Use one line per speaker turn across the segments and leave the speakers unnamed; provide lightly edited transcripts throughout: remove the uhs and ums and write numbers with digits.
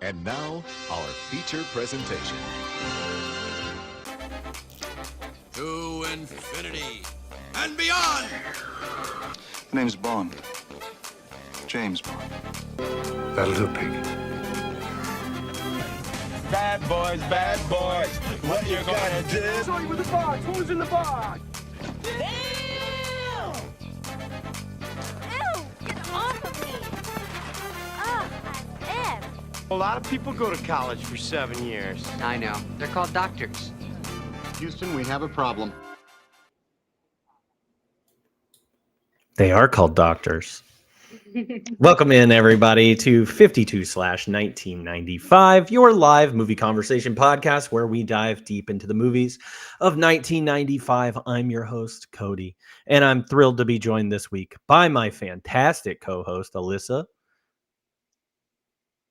And now, our feature presentation.
To infinity and beyond!
My name's Bond. James Bond.
That'll do, pig.
Bad boys, what you gonna do?
Sorry with the box, what was in the box?
Ew! Get off of me! Ugh, I'm in.
A lot of people go to college for 7 years.
I know. They're called doctors.
Houston, we have a problem.
They are called doctors. Welcome in, everybody, to 52/1995, your live movie conversation podcast where we dive deep into the movies of 1995. I'm your host, Cody, and I'm thrilled to be joined this week by my fantastic co-host, Alyssa.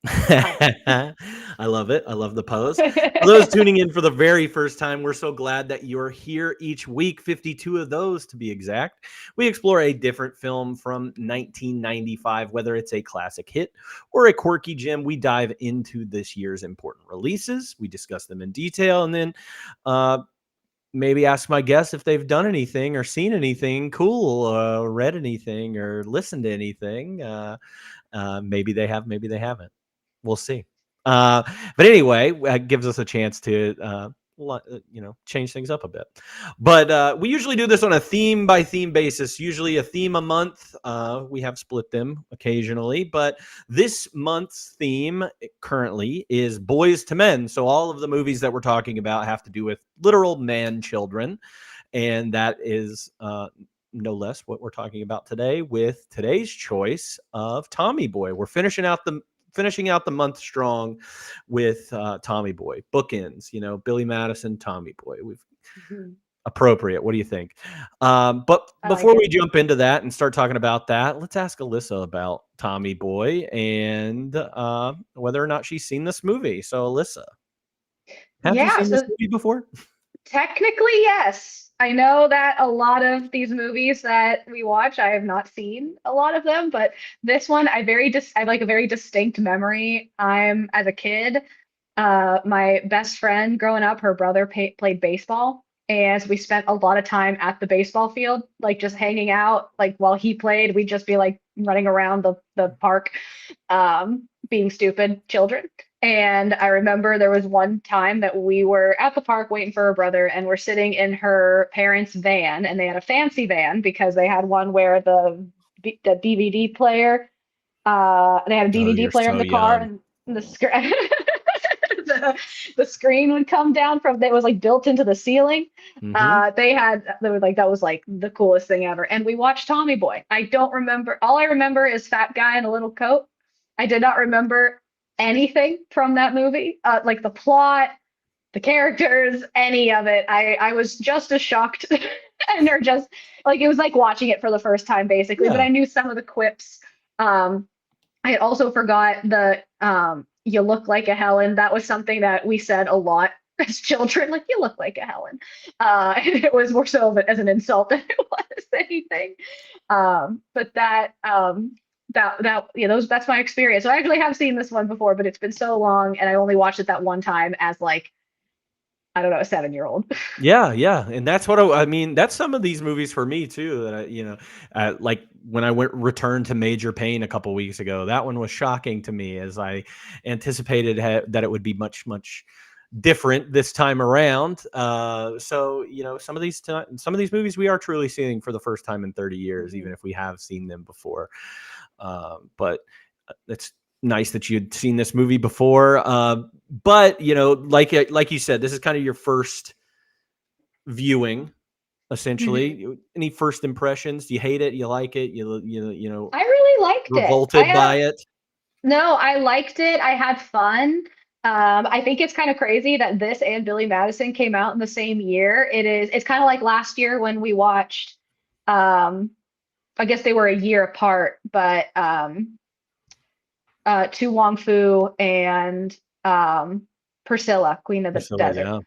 I love it. I love the pose. For those tuning in for the very first time, we're so glad that you're here each week, 52 of those to be exact. We explore a different film from 1995, whether it's a classic hit or a quirky gem. We dive into this year's important releases. We discuss them in detail, and then maybe ask my guests if they've done anything or seen anything cool, read anything or listened to anything. Maybe they have, maybe they haven't. We'll see. But anyway, it gives us a chance to, change things up a bit. But we usually do this on a theme by theme basis, usually a theme a month. We have split them occasionally, but this month's theme currently is Boys to Men. So all of the movies that we're talking about have to do with literal man children. And that is no less what we're talking about today with today's choice of Tommy Boy. We're finishing out the month strong with Tommy Boy bookends, Billy Madison, Tommy Boy. We've appropriate. What do you think? But before we jump into that and start talking about that, let's ask Alyssa about Tommy Boy and whether or not she's seen this movie. So Alyssa, have you seen this movie before?
Technically, yes. I know that a lot of these movies that we watch, I have not seen a lot of them, but this one, I have like a very distinct memory. As a kid, my best friend growing up, her brother played baseball, and we spent a lot of time at the baseball field, like just hanging out. Like while he played, we'd just be like running around the park, being stupid children. And I remember there was one time that we were at the park waiting for her brother, and we're sitting in her parents' van, and they had a fancy van because they had one where the DVD player, they had a DVD player in the car, and the the screen would come down it was like built into the ceiling. That was like the coolest thing ever. And we watched Tommy Boy. All I remember is fat guy in a little coat. I did not remember anything from that movie, like the plot, the characters, any of it. I was just as shocked and they're just like, it was like watching it for the first time basically. But I knew some of the quips. I had also forgot the you look like a Helen. That was something that we said a lot as children, like, you look like a Helen. And it was more so of it as an insult than it was anything. But that's my experience. So I actually have seen this one before, but it's been so long, and I only watched it that one time as like, I don't know, a 7-year-old.
Yeah. And that's what I mean. That's some of these movies for me too, that like when I returned to Major Payne a couple weeks ago, that one was shocking to me as I anticipated that it would be much, much different this time around. So, some of these movies we are truly seeing for the first time in 30 years, even if we have seen them before. But it's nice that you'd seen this movie before. But like you said, this is kind of your first viewing, essentially. Any first impressions? Do you hate it? You like it? I
really liked it.
Revolted by it?
No, I liked it. I had fun. I think it's kind of crazy that this and Billy Madison came out in the same year. It's kind of like last year when we watched, I guess they were a year apart, but Tu Wong Fu and Priscilla, Queen of the Desert.
Yeah.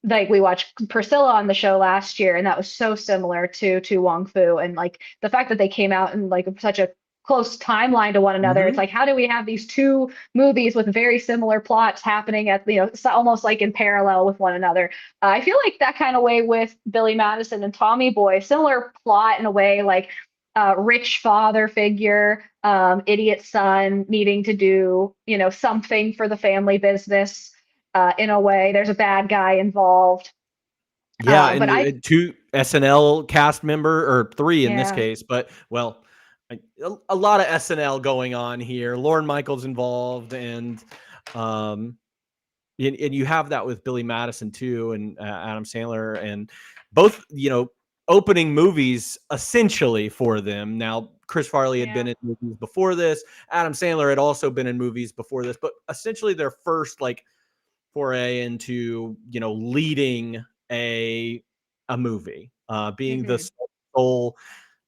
Like we watched Priscilla on the show last year, and that was so similar to Tu Wong Fu, and like the fact that they came out in like such a close timeline to one another. It's
Mhm.
like, how do we have these two movies with very similar plots happening at, it's almost like in parallel with one another? I feel like that kind of way with Billy Madison and Tommy Boy, similar plot in a way, like rich father figure, idiot son needing to do, something for the family business. In a way, there's a bad guy involved.
Yeah,
But
and
I,
two SNL cast member, or three in this
yeah,
case, but well, a lot of SNL going on here. Lorne Michaels involved, and um, and you have that with Billy Madison too, and Adam Sandler, and both, opening movies essentially for them. Now, Chris Farley had
yeah,
been in movies before this. Adam Sandler had also been in movies before this, but essentially their first like foray into leading a movie, being the
hmm
sole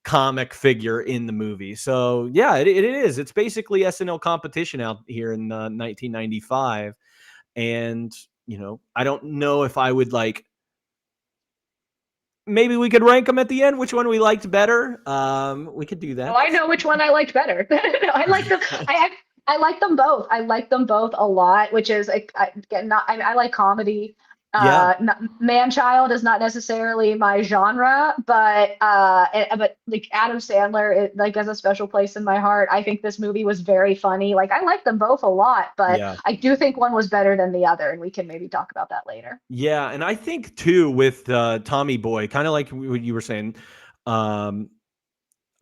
comic figure in the movie. So yeah, it is. It's basically SNL competition out here in 1995, and I don't know if I would like. Maybe we could rank them at the end. Which one we liked better? We could do
Oh,
that.
I know which one I liked better. I like them. I like them both. I like them both a lot, which is again, not. I like comedy.
Yeah.
Man Child is not necessarily my genre, but like Adam Sandler, it like has a special place in my heart. I think this movie was very funny. Like I like them both a lot, but
Yeah.
I do think one was better than the other, and we can maybe talk about that later.
Yeah, and I think too with Tommy Boy, kind of like what you were saying. Um,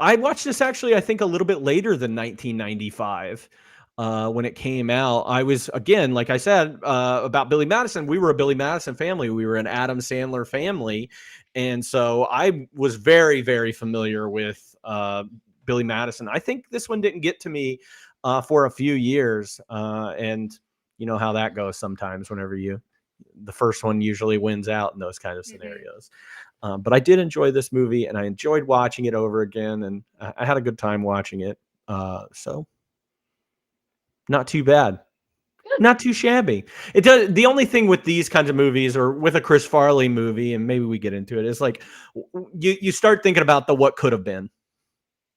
I watched this actually, I think, a little bit later than 1995 when it came out. I was, again, like I said, about Billy Madison. We were a Billy Madison family. We were an Adam Sandler family. And so I was very, very familiar with Billy Madison. I think this one didn't get to me for a few years. And you know how that goes sometimes whenever the first one usually wins out in those kind of
Mhm.
scenarios. But I did enjoy this movie, and I enjoyed watching it over again, and I had a good time watching it. So not too bad, not too shabby. It does. The only thing with these kinds of movies, or with a Chris Farley movie, and maybe we get into it, is like you start thinking about the what could have been.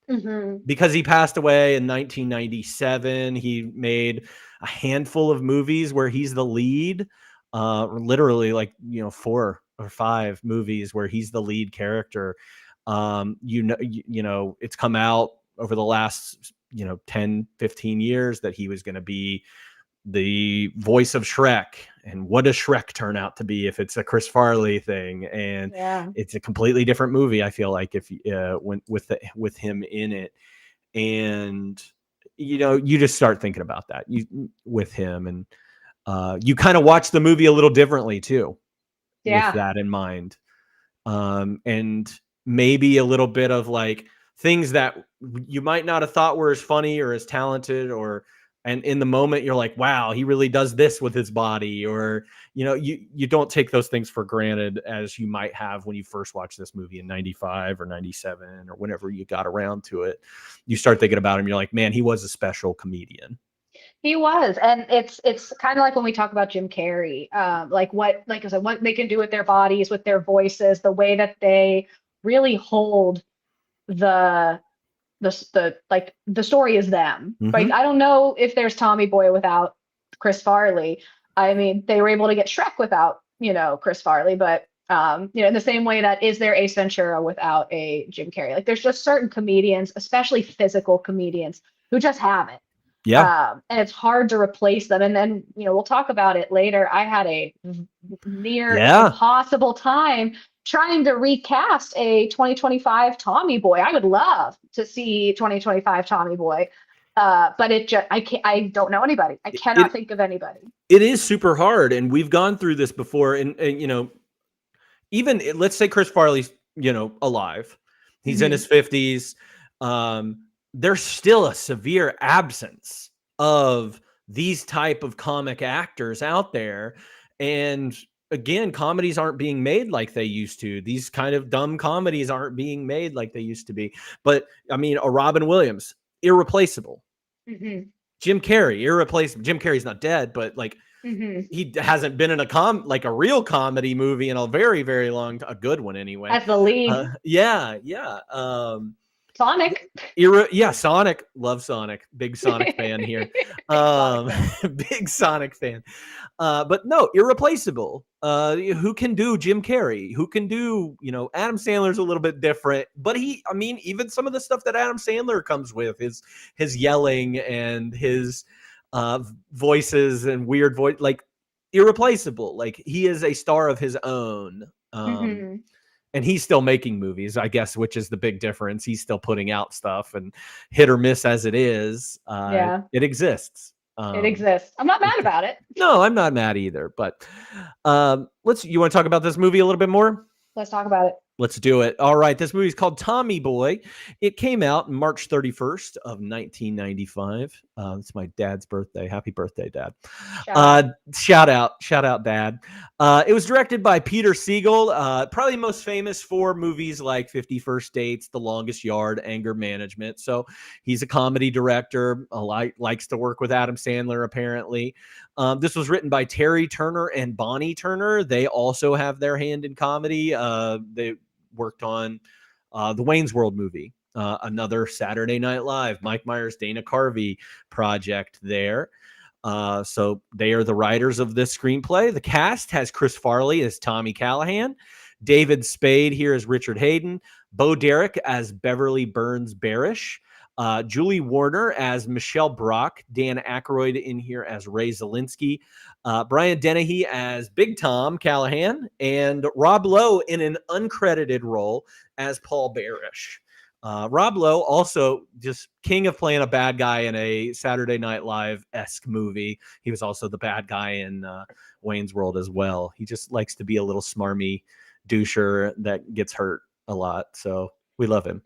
Mhm.
Because he passed away in 1997, he made a handful of movies where he's the lead, literally like, 4 or 5 movies where he's the lead character. It's come out over the last, 10, 15 years that he was going to be the voice of Shrek. And what does Shrek turn out to be if it's a Chris Farley thing? And
Yeah.
it's a completely different movie, I feel like, if when with him in it. And you just start thinking about that with him, and you kind of watch the movie a little differently too with
Yeah.
that in mind. And maybe a little bit of like things that you might not have thought were as funny or as talented, and in the moment you're like, wow, he really does this with his body, or you don't take those things for granted as you might have when you first watched this movie in 95 or 97 or whenever you got around to it. You start thinking about him, you're like, man, he was a special comedian.
He was, and it's kind of like when we talk about Jim Carrey, like I said, what they can do with their bodies, with their voices, the way that they really hold the the story is them, right?
Hmm.
I don't know if there's Tommy Boy without Chris Farley. I mean, they were able to get Shrek without Chris Farley, but in the same way that is there Ace Ventura without a Jim Carrey? Like there's just certain comedians, especially physical comedians, who just have it.
Yeah.
And it's hard to replace them. And then, we'll talk about it later. I had a near
Yeah.
impossible time trying to recast a 2025 Tommy Boy. I would love to see 2025 Tommy Boy. But I don't know anybody. I cannot
it
think of anybody.
it is super hard, and we've gone through this before, and even let's say Chris Farley's, alive. He's in
Hmm.
his 50s. There's still a severe absence of these type of comic actors out there. And again, comedies aren't being made like they used to. These kind of dumb comedies aren't being made like they used to be. But I mean, a Robin Williams, irreplaceable.
Hmm.
Jim Carrey, irreplaceable. Jim Carrey's not dead, but like
Hmm.
he hasn't been in a real comedy movie in a very, very long a good one anyway.
As the lead.
Yeah.
Sonic.
Yeah, Sonic. Love Sonic. Big Sonic fan here. Big Sonic fan. But no, irreplaceable. Who can do Jim Carrey? Who can do, Adam Sandler's a little bit different, but even some of the stuff that Adam Sandler comes with, his yelling and his voices and weird voice, like irreplaceable. Like he is a star of his own.
Mhm.
And he's still making movies, I guess, which is the big difference. He's still putting out stuff, and hit or miss as it is,
Yeah.
it exists.
It exists. I'm not mad about it.
No, I'm not mad either. But you want to talk about this movie a little bit more?
Let's talk about it.
Let's do it. All right. This movie is called Tommy Boy. It came out March 31st of 1995. It's my dad's birthday. Happy birthday, Dad. Shout out, Dad. It was directed by Peter Siegel, probably most famous for movies like 50 First Dates, The Longest Yard, Anger Management. So he's a comedy director, likes to work with Adam Sandler, apparently. This was written by Terry Turner and Bonnie Turner. They also have their hand in comedy. They worked on the Wayne's World movie, another Saturday Night Live, Mike Myers, Dana Carvey project there. So they are the writers of this screenplay. The cast has Chris Farley as Tommy Callahan, David Spade here as Richard Hayden, Bo Derek as Beverly Burns Barish, Julie Warner as Michelle Brock, Dan Aykroyd in here as Ray Zielinski, Brian Dennehy as Big Tom Callahan, and Rob Lowe in an uncredited role as Paul Barish. Rob Lowe, also just king of playing a bad guy in a Saturday Night Live-esque movie. He was also the bad guy in Wayne's World as well. He just likes to be a little smarmy doucher that gets hurt a lot. So we love him.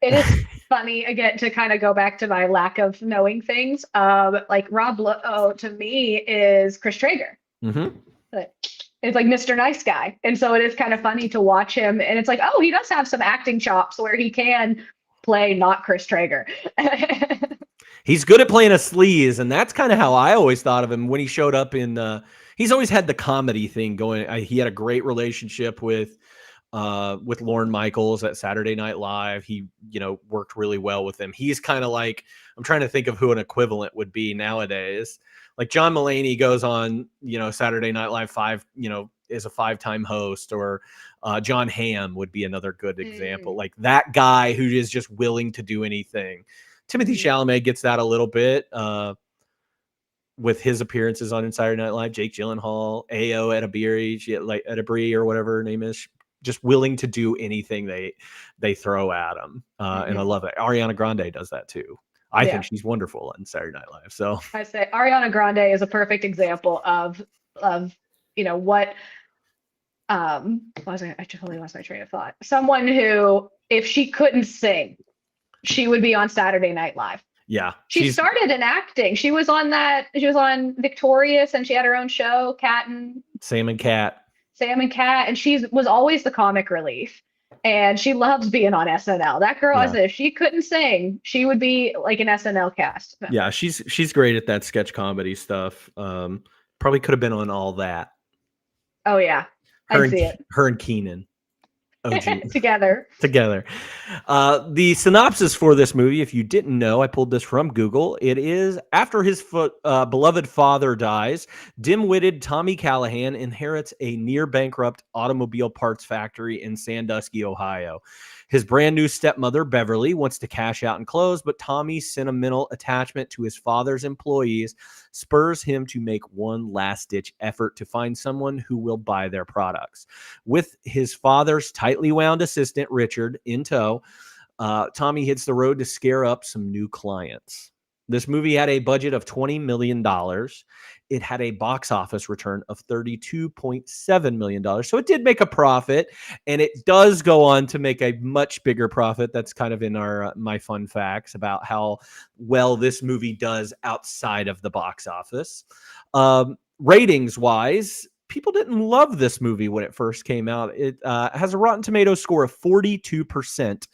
It is funny, again, to kind of go back to my lack of knowing things. Like Rob Lowe to me is Chris Traeger.
Mm-hmm.
It's like Mr. Nice Guy. And so it is kind of funny to watch him. And it's like, oh, he does have some acting chops where he can play not Chris Traeger.
He's good at playing a sleaze. And that's kind of how I always thought of him when he showed up in he's always had the comedy thing going. He had a great relationship with Lorne Michaels at Saturday Night Live. He, worked really well with him. He's kind of like, I'm trying to think of who an equivalent would be nowadays. Like John Mulaney goes on, Saturday Night Live 5, is a 5-time host, or John Hamm would be another good example. Like that guy who is just willing to do anything. Timothy Chalamet gets that a little bit with his appearances on Saturday Night Live. Jake Gyllenhaal, Ayo Edebiri, or whatever her name is. Just willing to do anything they throw at him. And I love it. Ariana Grande does that too. I think she's wonderful on Saturday Night Live. So
I say Ariana Grande is a perfect example of what I totally lost my train of thought. Someone who, if she couldn't sing, she would be on Saturday Night Live.
Yeah.
She started in acting. She was on Victorious, and she had her own show,
Sam and Cat,
and she was always the comic relief. And she loves being on SNL. That girl, if she couldn't sing, she would be like an SNL cast.
Yeah, she's great at that sketch comedy stuff. Probably could have been on All That.
Oh yeah, I see it.
Her and Keenan.
Together.
The synopsis for this movie, if you didn't know, I pulled this from Google. It is after his beloved father dies, dim-witted Tommy Callahan inherits a near-bankrupt automobile parts factory in Sandusky, Ohio. His brand new stepmother, Beverly, wants to cash out and close, but Tommy's sentimental attachment to his father's employees spurs him to make one last-ditch effort to find someone who will buy their products. With his father's tightly wound assistant, Richard, in tow, Tommy hits the road to scare up some new clients. This movie had a budget of $20 million. It had a box office return of $32.7 million. So it did make a profit, and it does go on to make a much bigger profit. That's kind of in my fun facts about how well this movie does outside of the box office. Ratings wise, people didn't love this movie when it first came out. It has a Rotten Tomatoes score of 42%.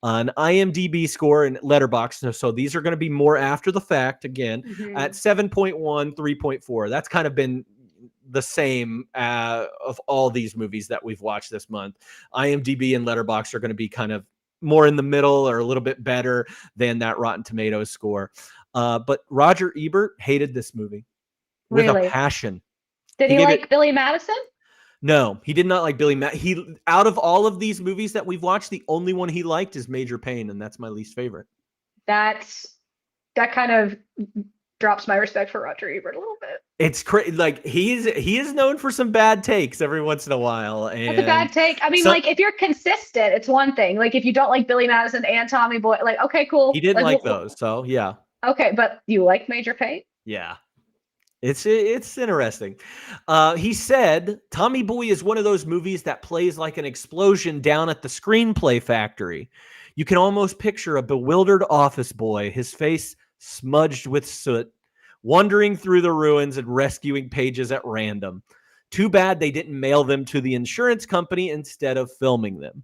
An IMDb score and Letterboxd. So these are going to be more after the fact again at 7.1, 3.4. That's kind of been the same of all these movies that we've watched this month. IMDb and Letterboxd are going to be kind of more in the middle or a little bit better than that Rotten Tomatoes score. But Roger Ebert hated this movie with a
Really?
passion.
Did
He
he
gave
like
it
Billy Madison?
no, he did not like Billy he out of all of these movies that we've watched, the only one he liked is Major Payne, and that's my least favorite.
That kind of drops my respect for Roger Ebert a little bit.
It's crazy. Like he is known for some bad takes every once in a while,
That's a
and
bad take. I mean,
so
like if you're consistent, it's one thing. Like if you don't like Billy Madison and Tommy Boy, like okay,
he
cool.
didn't
Like
like those. So yeah,
okay, but you like Major Payne?
yeah. It's interesting. He said Tommy Boy is one of those movies that plays like an explosion down at the screenplay factory. You can almost picture a bewildered office boy, his face smudged with soot, wandering through the ruins and rescuing pages at random. Too bad they didn't mail them to the insurance company instead of filming them.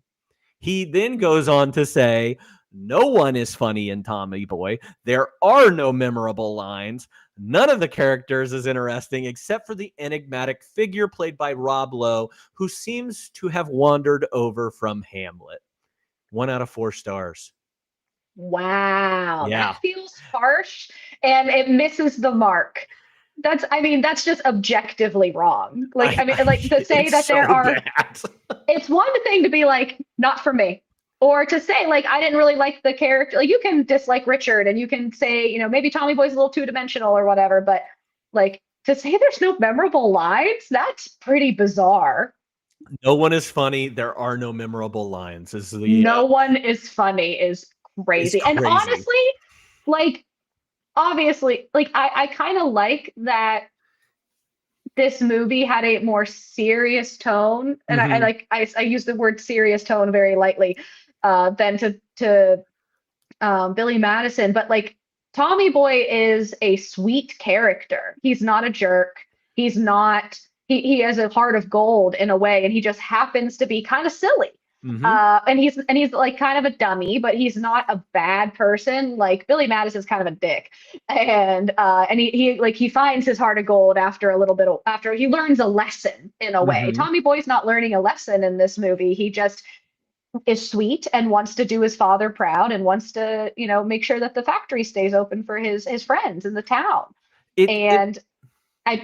He then goes on to say, no one is funny in Tommy Boy. There are no memorable lines. None of the characters is interesting except for the enigmatic figure played by Rob Lowe, who seems to have wandered over from Hamlet. 1 out of 4 stars.
Wow,
Yeah.
that feels harsh and it misses the mark. I mean, that's just objectively wrong. Like, I mean, like to say that there are,
bad.
it's one thing to be like, not for me. Or to say, like, I didn't really like the character. Like, you can dislike Richard and you can say, you know, maybe Tommy Boy's a little two dimensional or whatever. But like, to say there's no memorable lines, that's pretty bizarre.
No one is funny. There are no memorable lines.
No one is funny is
Is
crazy. And
crazy.
honestly, like, obviously, like, I kind of like that this movie had a more serious tone. And I
Mhm.
like, I use the word serious tone very lightly than to Billy Madison, but like Tommy Boy is a sweet character. He's not a jerk. He's not. He has a heart of gold in a way, and he just happens to be kind of silly.
Mhm.
And he's like kind of a dummy, but he's not a bad person. Like Billy Madison's kind of a dick, and he finds his heart of gold after a little bit after he learns a lesson in a way.
Mhm.
Tommy Boy's not learning a lesson in this movie. He just is sweet and wants to do his father proud and wants to, you know, make sure that the factory stays open for his friends in the town.
It
And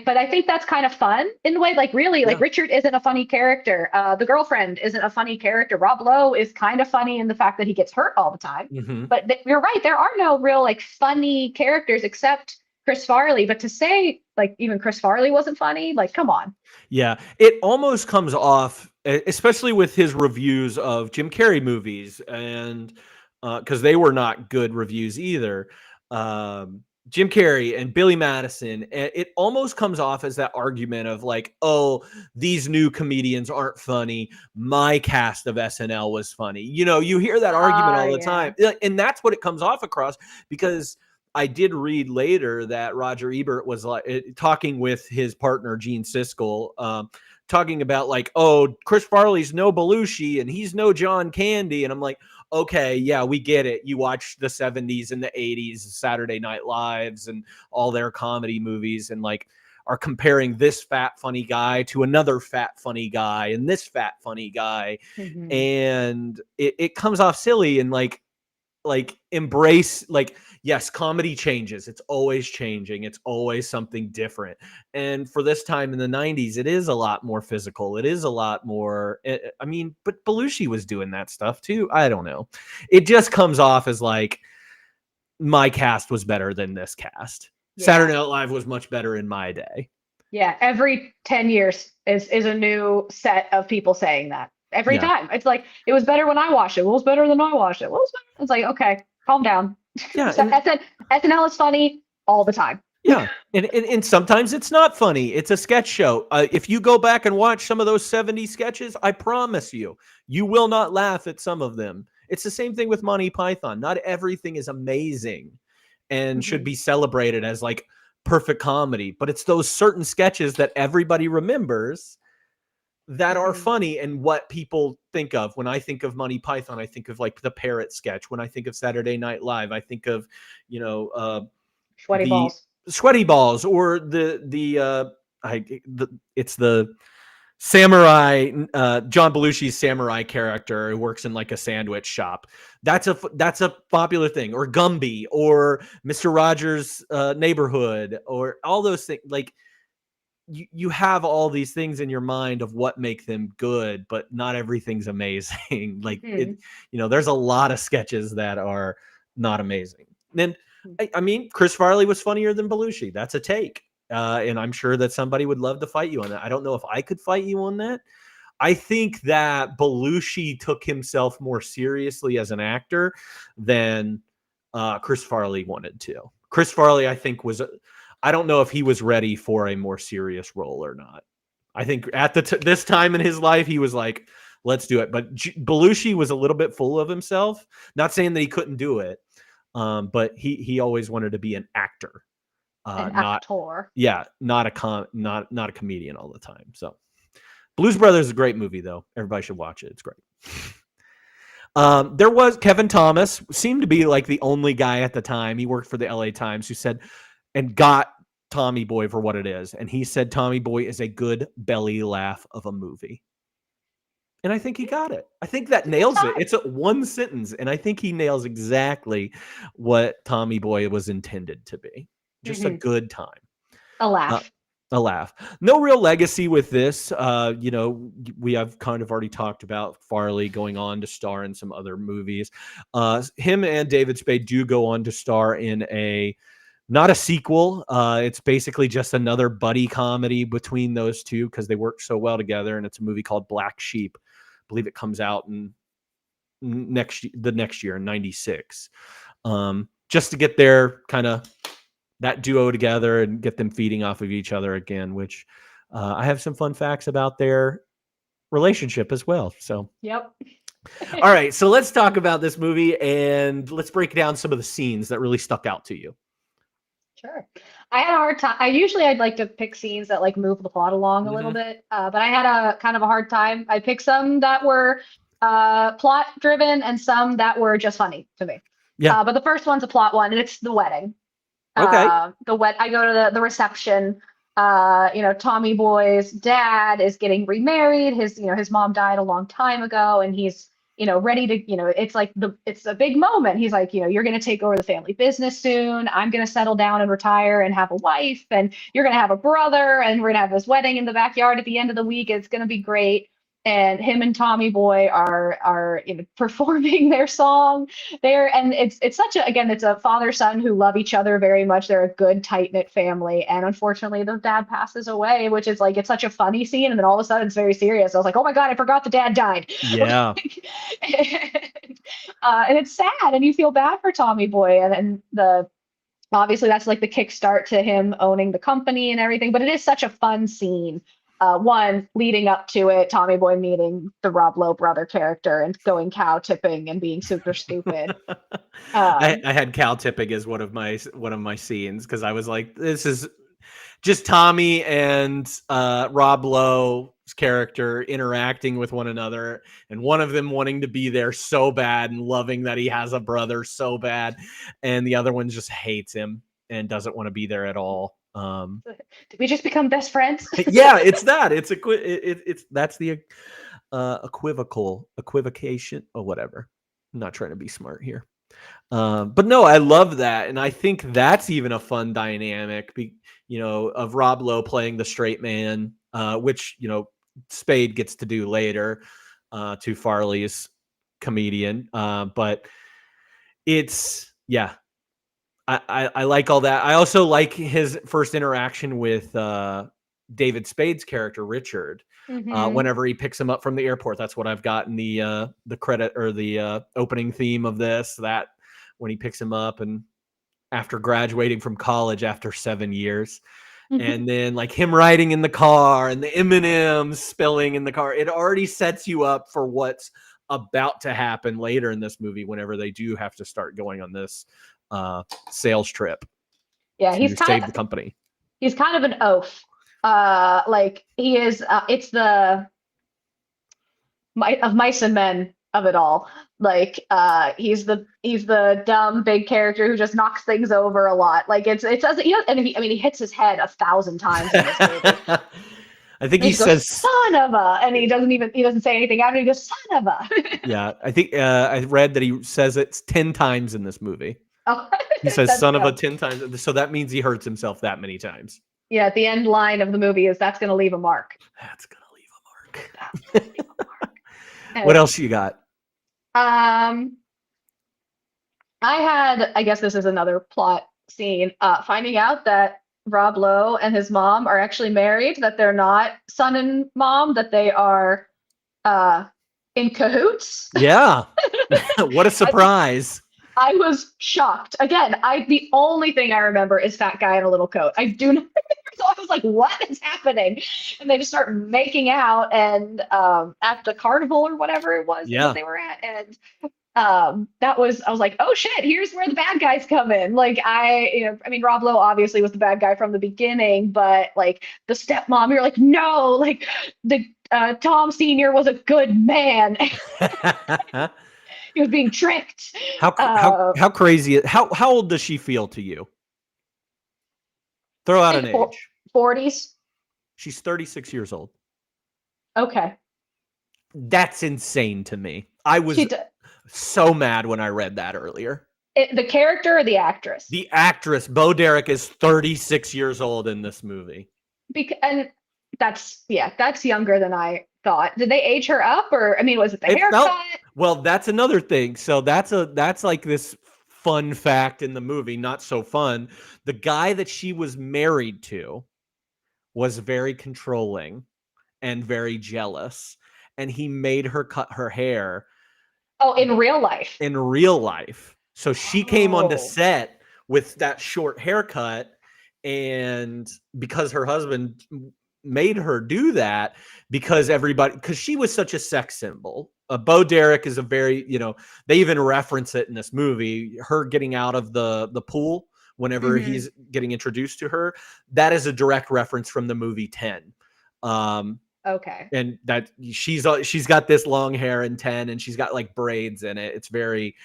but I think that's kind of fun in a way. Like really, like
yeah.
Richard isn't a funny character. The girlfriend isn't a funny character. Rob Lowe is kind of funny in the fact that he gets hurt all the time.
Mhm.
But you're right, there are no real like funny characters except Chris Farley. But to say like even Chris Farley wasn't funny, like come on.
Yeah, it almost comes off, especially with his reviews of Jim Carrey movies, and because they were not good reviews either. Jim Carrey and Billy Madison, it almost comes off as that argument of like, oh, these new comedians aren't funny. My cast of SNL was funny. You know, you hear that argument all the
Yeah.
time, and that's what it comes off across because. I did read later that Roger Ebert was like talking with his partner Gene Siskel, talking about like, oh, Chris Farley's no Belushi and he's no John Candy, and I'm like, okay, yeah, we get it. You watch the '70s and the '80s, Saturday Night Lives, and all their comedy movies, and like are comparing this fat funny guy to another fat funny guy and this fat funny guy,
Mhm.
and it comes off silly and like embrace like yes, comedy changes, it's always changing, it's always something different, and for this time in the '90s it is a lot more physical, it is a lot more I mean, but Belushi was doing that stuff too. I don't know, it just comes off as like my cast was better than this cast.
Yeah.
Saturday Night Live was much better in my day.
Yeah, every 10 years is a new set of people saying that. Every
Yeah,
time. It's like, it was better when I watched it. What was better than I watched it? What was better? It's like, okay, calm down.
yeah,
So SNL is funny all the time.
yeah, and sometimes it's not funny. It's a sketch show. If you go back and watch some of those '70s sketches, I promise you, you will not laugh at some of them. It's the same thing with Monty Python. Not everything is amazing and should
Mhm.
be celebrated as like perfect comedy, but it's those certain sketches that everybody remembers that are
Mhm.
funny and what people think of. When I think of Monty Python, I think of like the parrot sketch. When I think of Saturday Night Live, I think of, you know,
Sweaty
the
balls.
sweaty balls or the it's the samurai, John Belushi's samurai character who works in like a sandwich shop. That's a popular thing. Or Gumby, or Mr. Rogers' Neighborhood, or all those things. Like you have all these things in your mind of what make them good, but not everything's amazing. Like it, there's a lot of sketches that are not amazing. And I mean, Chris Farley was funnier than Belushi. That's a take. And I'm sure that somebody would love to fight you on that. I don't know if I could fight you on that. I think that Belushi took himself more seriously as an actor than Chris Farley wanted to. Chris Farley, I think, I don't know if he was ready for a more serious role or not. I think at this time in his life, he was like, let's do it. But Belushi was a little bit full of himself. Not saying that he couldn't do it, but he always wanted to be an actor.
An
not
actor.
Yeah, not a comedian all the time. So Blues Brothers is a great movie, though. Everybody should watch it. It's great. There was Kevin Thomas, seemed to be like the only guy at the time. He worked for the LA Times, who said and got Tommy Boy for what it is. And he said Tommy Boy is a good belly laugh of a movie. And I think he got it. I think that nails it. It's a one sentence, and I think he nails exactly what Tommy Boy was intended to be. Just a good time.
A laugh.
A laugh. No real legacy with this. We have kind of already talked about Farley going on to star in some other movies. Him and David Spade do go on to star in not a sequel. It's basically just another buddy comedy between those two because they work so well together. And it's a movie called Black Sheep. I believe it comes out in the next year in 96. Just to get their kind of that duo together and get them feeding off of each other again, which I have some fun facts about their relationship as well. So,
yep.
All right. So let's talk about this movie and let's break down some of the scenes that really stuck out to you.
Sure. I had a hard time. I'd like to pick scenes that like move the plot along a little bit. But I had a kind of a hard time. I picked some that were plot driven and some that were just funny to me.
Yeah.
But the first one's a plot one, and it's the wedding.
Okay.
I go to the reception. Tommy Boy's dad is getting remarried. His mom died a long time ago, and he's ready to, it's a big moment. He's like, you're going to take over the family business soon. I'm going to settle down and retire and have a wife, and you're going to have a brother, and we're going to have this wedding in the backyard at the end of the week. It's going to be great. And him and Tommy Boy are performing their song there, and it's such it's a father-son who love each other very much. They're a good tight-knit family, and unfortunately the dad passes away, which is like, it's such a funny scene, and then all of a sudden it's very serious. I was like, oh my god, I forgot the dad died.
Yeah.
And it's sad, and you feel bad for Tommy Boy, and obviously that's like the kickstart to him owning the company and everything. But it is such a fun scene. One leading up to it, Tommy Boy meeting the Rob Lowe brother character and going cow tipping and being super stupid.
I had cow tipping as one of my scenes because I was like, this is just Tommy and Rob Lowe's character interacting with one another, and one of them wanting to be there so bad and loving that he has a brother so bad, and the other one just hates him and doesn't want to be there at all.
Did we just become best friends?
Yeah, it's that. That's the equivocation or whatever. I'm not trying to be smart here. But no, I love that. And I think that's even a fun dynamic, of Rob Lowe playing the straight man, which, Spade gets to do later to Farley's comedian. But it's, yeah. I like all that. I also like his first interaction with David Spade's character, Richard, whenever he picks him up from the airport. That's what I've got in the credit or the opening theme of this, that when he picks him up and after graduating from college after 7 years. And then like him riding in the car and the M&Ms spilling in the car, it already sets you up for what's about to happen later in this movie whenever they do have to start going on this sales trip.
Yeah, he's
save the company.
He's kind of an oaf. Like he is. It's the of mice and men of it all. Like he's the dumb big character who just knocks things over a lot. Like it's and he hits his head 1,000 times in this movie.
I think
And
he
he just goes,
says,
son of a, and he doesn't say anything after. He goes, son of a.
yeah, I think I read that he says it 10 times in this movie.
Oh,
He says
that's
son of a
good.
10 times. So that means he hurts himself that many times.
Yeah, the end line of the movie is that's going to leave a mark.
That's going to leave a mark.
That's gonna leave a mark.
What else you got?
Um, I guess this is another plot scene, finding out that Rob Lowe and his mom are actually married, that they're not son and mom, that they are uh, in cahoots.
Yeah. What a surprise.
I was shocked. Again, the only thing I remember is fat guy in a little coat. I do not. So I was like, "What is happening?" And they just start making out and at the carnival or whatever it was
Yeah.
that they were at, and I was like, "Oh shit! Here's where the bad guys come in." Like I mean, Rob Lowe obviously was the bad guy from the beginning, but like the stepmom, you're like, "No!" Like the Tom Senior was a good man. He was being tricked.
How crazy? How old does she feel to you? Throw out an age.
40s.
She's 36 years old.
Okay.
That's insane to me. I was so mad when I read that earlier.
The character or the actress?
The actress, Bo Derek, is 36 years old in this movie.
And that's younger than I thought. Did they age her up, or I mean, was it the haircut?
Well, that's another thing. So that's like this fun fact in the movie, not so fun. The guy that she was married to was very controlling and very jealous, and he made her cut her hair.
Oh, in real life.
In real life. So she came onto set with that short haircut, and because her husband made her do that, because she was such a sex symbol. Bo Derek is a very, they even reference it in this movie, her getting out of the pool whenever he's getting introduced to her. That is a direct reference from the movie 10.
Okay.
And that she's got this long hair in 10, and she's got like braids in it. It's very,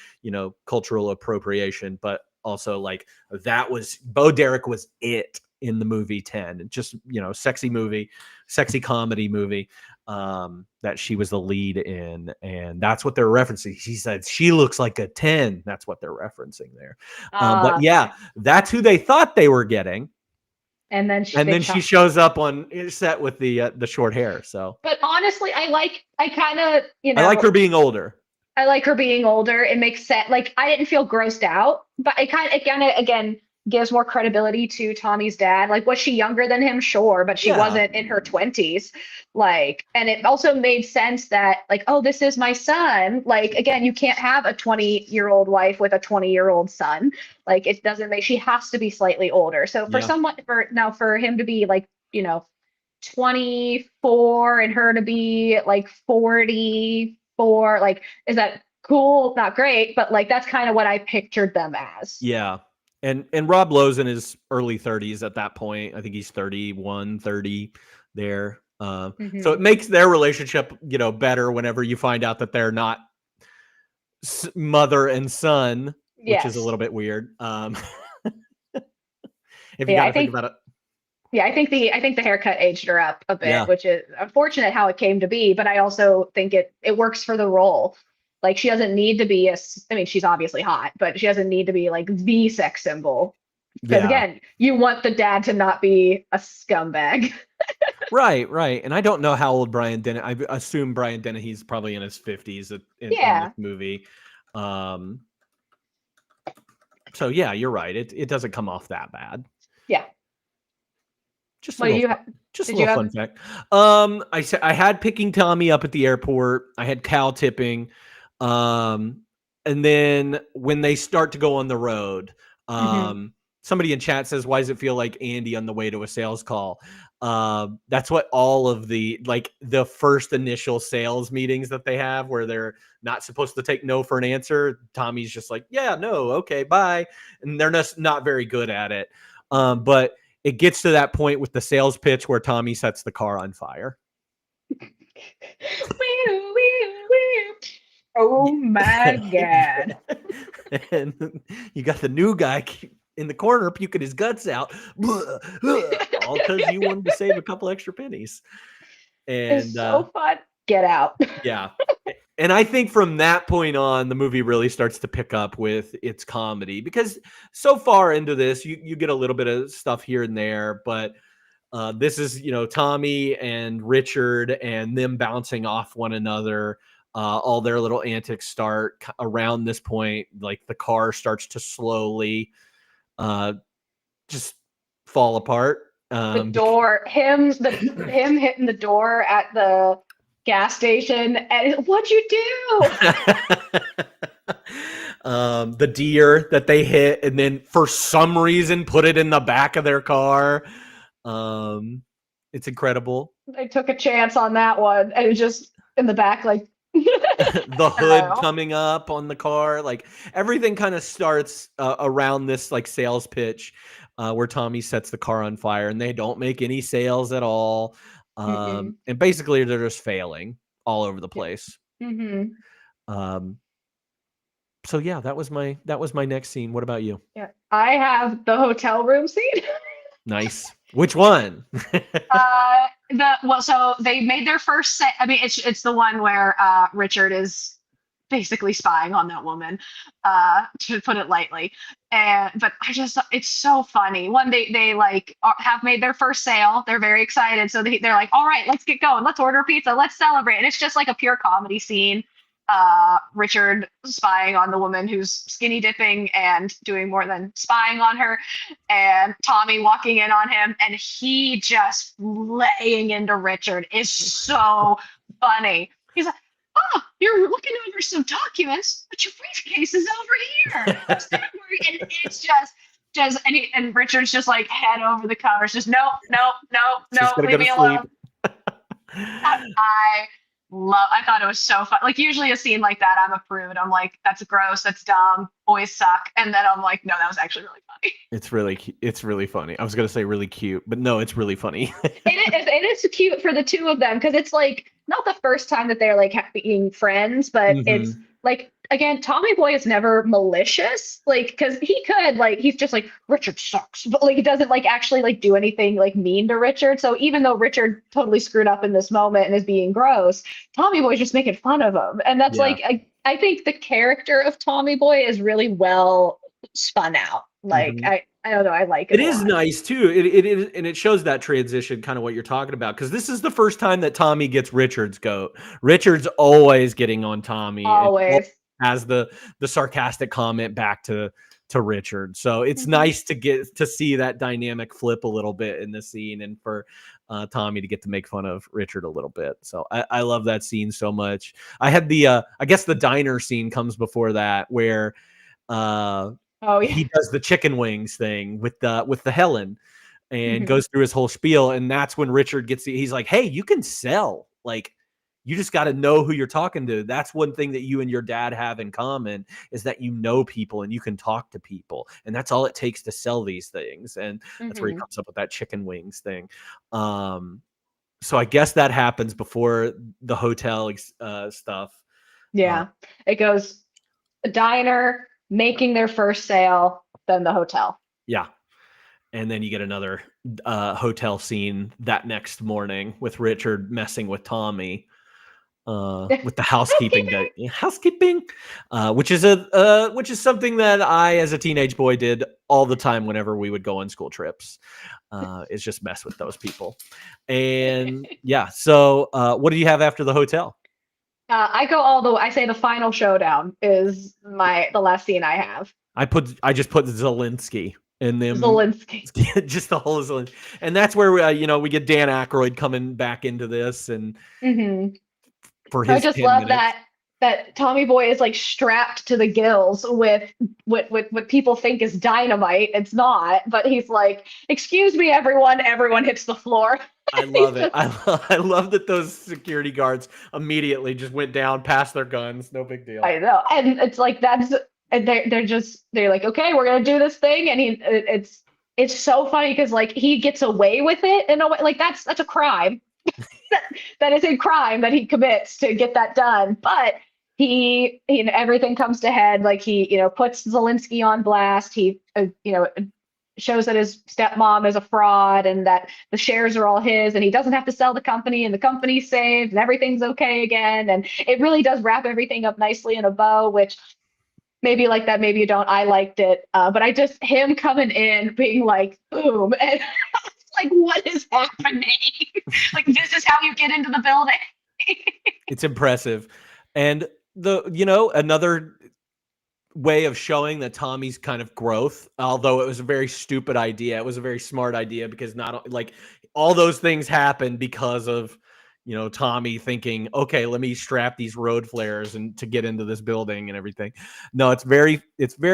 cultural appropriation, but also like that was Bo Derek was it in the movie 10. Just, sexy movie, sexy comedy movie that she was the lead in. And that's what they're referencing. She said she looks like a 10. That's what they're referencing there. But yeah, that's who they thought they were getting. And then she shows up on set with the short hair. So,
but honestly, I like
her being older.
I like her being older. It makes sense. Like I didn't feel grossed out, but it kind of again gives more credibility to Tommy's dad. Like, was she younger than him? Sure, but she wasn't in her 20s. Like, and it also made sense that like, oh, this is my son. Like, again, you can't have a 20-year-old wife with a 20-year-old son. Like, it doesn't make. She has to be slightly older. So for him to be like, 24 and her to be like 44, like, is that cool? Not great, but like that's kind of what I pictured them as.
Yeah. And Rob Lowe's in his early 30s at that point. I think he's 31, 30 there. So it makes their relationship, better whenever you find out that they're not mother and son, which is a little bit weird. If you gotta think about it.
Yeah, I think the haircut aged her up a bit, which is unfortunate how it came to be, but I also think it works for the role. Like she doesn't need to be she's obviously hot, but she doesn't need to be like the sex symbol. Because again, you want the dad to not be a scumbag.
Right. And I don't know how old Brian Dennehy. I assume Brian Dennehy's probably in his 50s in this movie. So yeah, you're right. It doesn't come off that bad.
Yeah.
Just a little fun fact. I had picking Tommy up at the airport. I had cow tipping. And then when they start to go on the road, somebody in chat says, why does it feel like Andy on the way to a sales call? That's what all of the first initial sales meetings that they have where they're not supposed to take no for an answer. Tommy's just like, yeah, no, okay, bye. And they're not very good at it. But it gets to that point with the sales pitch where Tommy sets the car on fire.
Oh my God.
And you got the new guy in the corner puking his guts out, all because you wanted to save a couple extra pennies.
It's
And
so fun. Get out.
yeah. And I think from that point on, the movie really starts to pick up with its comedy, because so far into this, you get a little bit of stuff here and there, but this is, Tommy and Richard and them bouncing off one another. All their little antics start around this point. Like the car starts to slowly just fall apart.
The door, him hitting the door at the gas station. And what'd you do?
The deer that they hit and then for some reason put it in the back of their car. It's incredible.
They took a chance on that one, and it was just in the back, like
the hood coming up on the car, like everything kind of starts around this like sales pitch where Tommy sets the car on fire, and they don't make any sales at all. And basically they're just failing all over the place. So yeah, that was my next scene. What about you?
Yeah, I have the hotel room scene.
Nice. Which one?
So they made their first set. I mean, it's the one where Richard is basically spying on that woman, to put it lightly. But it's so funny. One, they like have made their first sale. They're very excited. So they're like, all right, let's get going. Let's order pizza. Let's celebrate. And it's just like a pure comedy scene. Richard spying on the woman who's skinny dipping and doing more than spying on her, and Tommy walking in on him, and he just laying into Richard is so funny. He's like, oh, you're looking over some documents, but your briefcase is over here. What's that? And it's just and Richard's just like head over the covers, just no, leave me alone. I thought it was so fun. Like usually a scene like that, I'm a prude. I'm like, that's gross, that's dumb, boys suck. And then I'm like, no, that was actually really funny.
It's really funny. I was gonna say really cute, but no, it's really funny.
it is cute for the two of them, because it's like not the first time that they're like being friends, but it's like, again, Tommy Boy is never malicious, like, because he could, like, he's just like, Richard sucks, but like he doesn't like actually like do anything like mean to Richard. So even though Richard totally screwed up in this moment and is being gross, Tommy Boy's just making fun of him. And that's like, I think the character of Tommy Boy is really well spun out. Like I don't know, I like it.
It is nice too. It is, and it shows that transition, kind of what you're talking about, because this is the first time that Tommy gets Richard's goat. Richard's always getting on Tommy.
Always
has the sarcastic comment back to Richard. So it's nice to get to see that dynamic flip a little bit in the scene, and for Tommy to get to make fun of Richard a little bit. So I love that scene so much. I had the I guess the diner scene comes before that, where he does the chicken wings thing with the Helen, and goes through his whole spiel. And that's when Richard he's like, hey, you can sell, like, you just got to know who you're talking to. That's one thing that you and your dad have in common, is that you know people and you can talk to people. And that's all it takes to sell these things. And that's where he comes up with that chicken wings thing. So I guess that happens before the hotel stuff.
Yeah. It goes a diner, making their first sale, then the hotel. Yeah.
And then you get another hotel scene that next morning with Richard messing with Tommy. With the housekeeping, which is something that I, as a teenage boy, did all the time whenever we would go on school trips. Is just mess with those people. And yeah, so what do you have after the hotel?
I say the final showdown is the last scene I have.
I just put Zelensky in them.
Zelensky.
Just the whole Zelensky. And that's where we get Dan Aykroyd coming back into this, and
I just love that Tommy Boy is like strapped to the gills with what people think is dynamite. It's not, but he's like, excuse me, everyone. Everyone hits the floor.
I love it. I love that those security guards immediately just went down, past their guns. No big deal.
I know. And it's like, they're like, okay, we're going to do this thing. And it's so funny because like he gets away with it in a way, like that's a crime. That is a crime that he commits to get that done. But everything comes to head. Like he, puts Zelensky on blast. He, shows that his stepmom is a fraud and that the shares are all his and he doesn't have to sell the company and the company's saved and everything's okay again. And it really does wrap everything up nicely in a bow, which maybe you like that, maybe you don't. I liked it. But I just, him coming in being like, boom. And it's like, what is happening? Like, this is how you get into the building.
It's impressive. And another way of showing that Tommy's kind of growth, although it was a very stupid idea, it was a very smart idea because not like all those things happened because of Tommy thinking, okay, let me strap these road flares and to get into this building and everything. No, it's very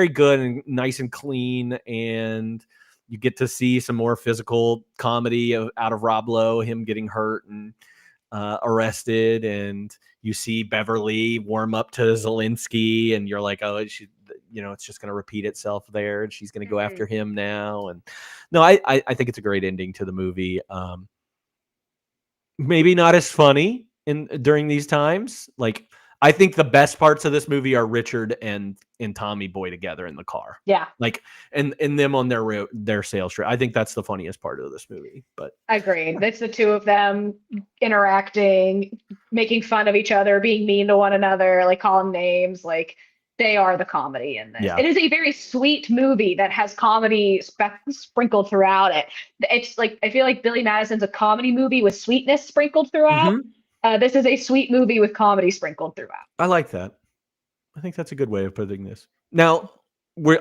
good and nice and clean, and you get to see some more physical comedy out of Rob Lowe, him getting hurt and arrested, and you see Beverly warm up to Zelensky, and you're like, oh, it's just going to repeat itself there, and she's going to go after him now. And no, I think it's a great ending to the movie. Maybe not as funny during these times. Like, I think the best parts of this movie are Richard and Tommy Boy together in the car.
Yeah.
Like, and them on their sales trip. I think that's the funniest part of this movie. But
I agree. It's the two of them interacting, making fun of each other, being mean to one another, like calling names. Like, they are the comedy in this.
Yeah.
It is a very sweet movie that has comedy sprinkled throughout it. It's like, I feel like Billy Madison's a comedy movie with sweetness sprinkled throughout. This is a sweet movie with comedy sprinkled throughout.
I like that. I think that's a good way of putting this. Now,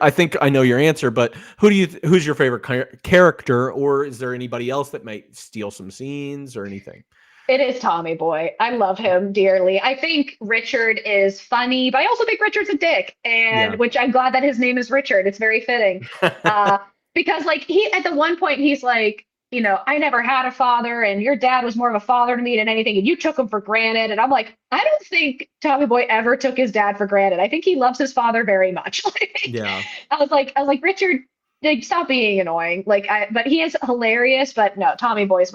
I think I know your answer, but who's your favorite character, or is there anybody else that might steal some scenes or anything?
It is Tommy Boy. I love him dearly. I think Richard is funny, but I also think Richard's a dick, which I'm glad that his name is Richard. It's very fitting. Because like at the one point he's like, I never had a father, and your dad was more of a father to me than anything, and you took him for granted. And I'm like, I don't think Tommy Boy ever took his dad for granted. I think he loves his father very much.
Yeah.
I was like, Richard, like, stop being annoying. But he is hilarious. But no, Tommy Boy's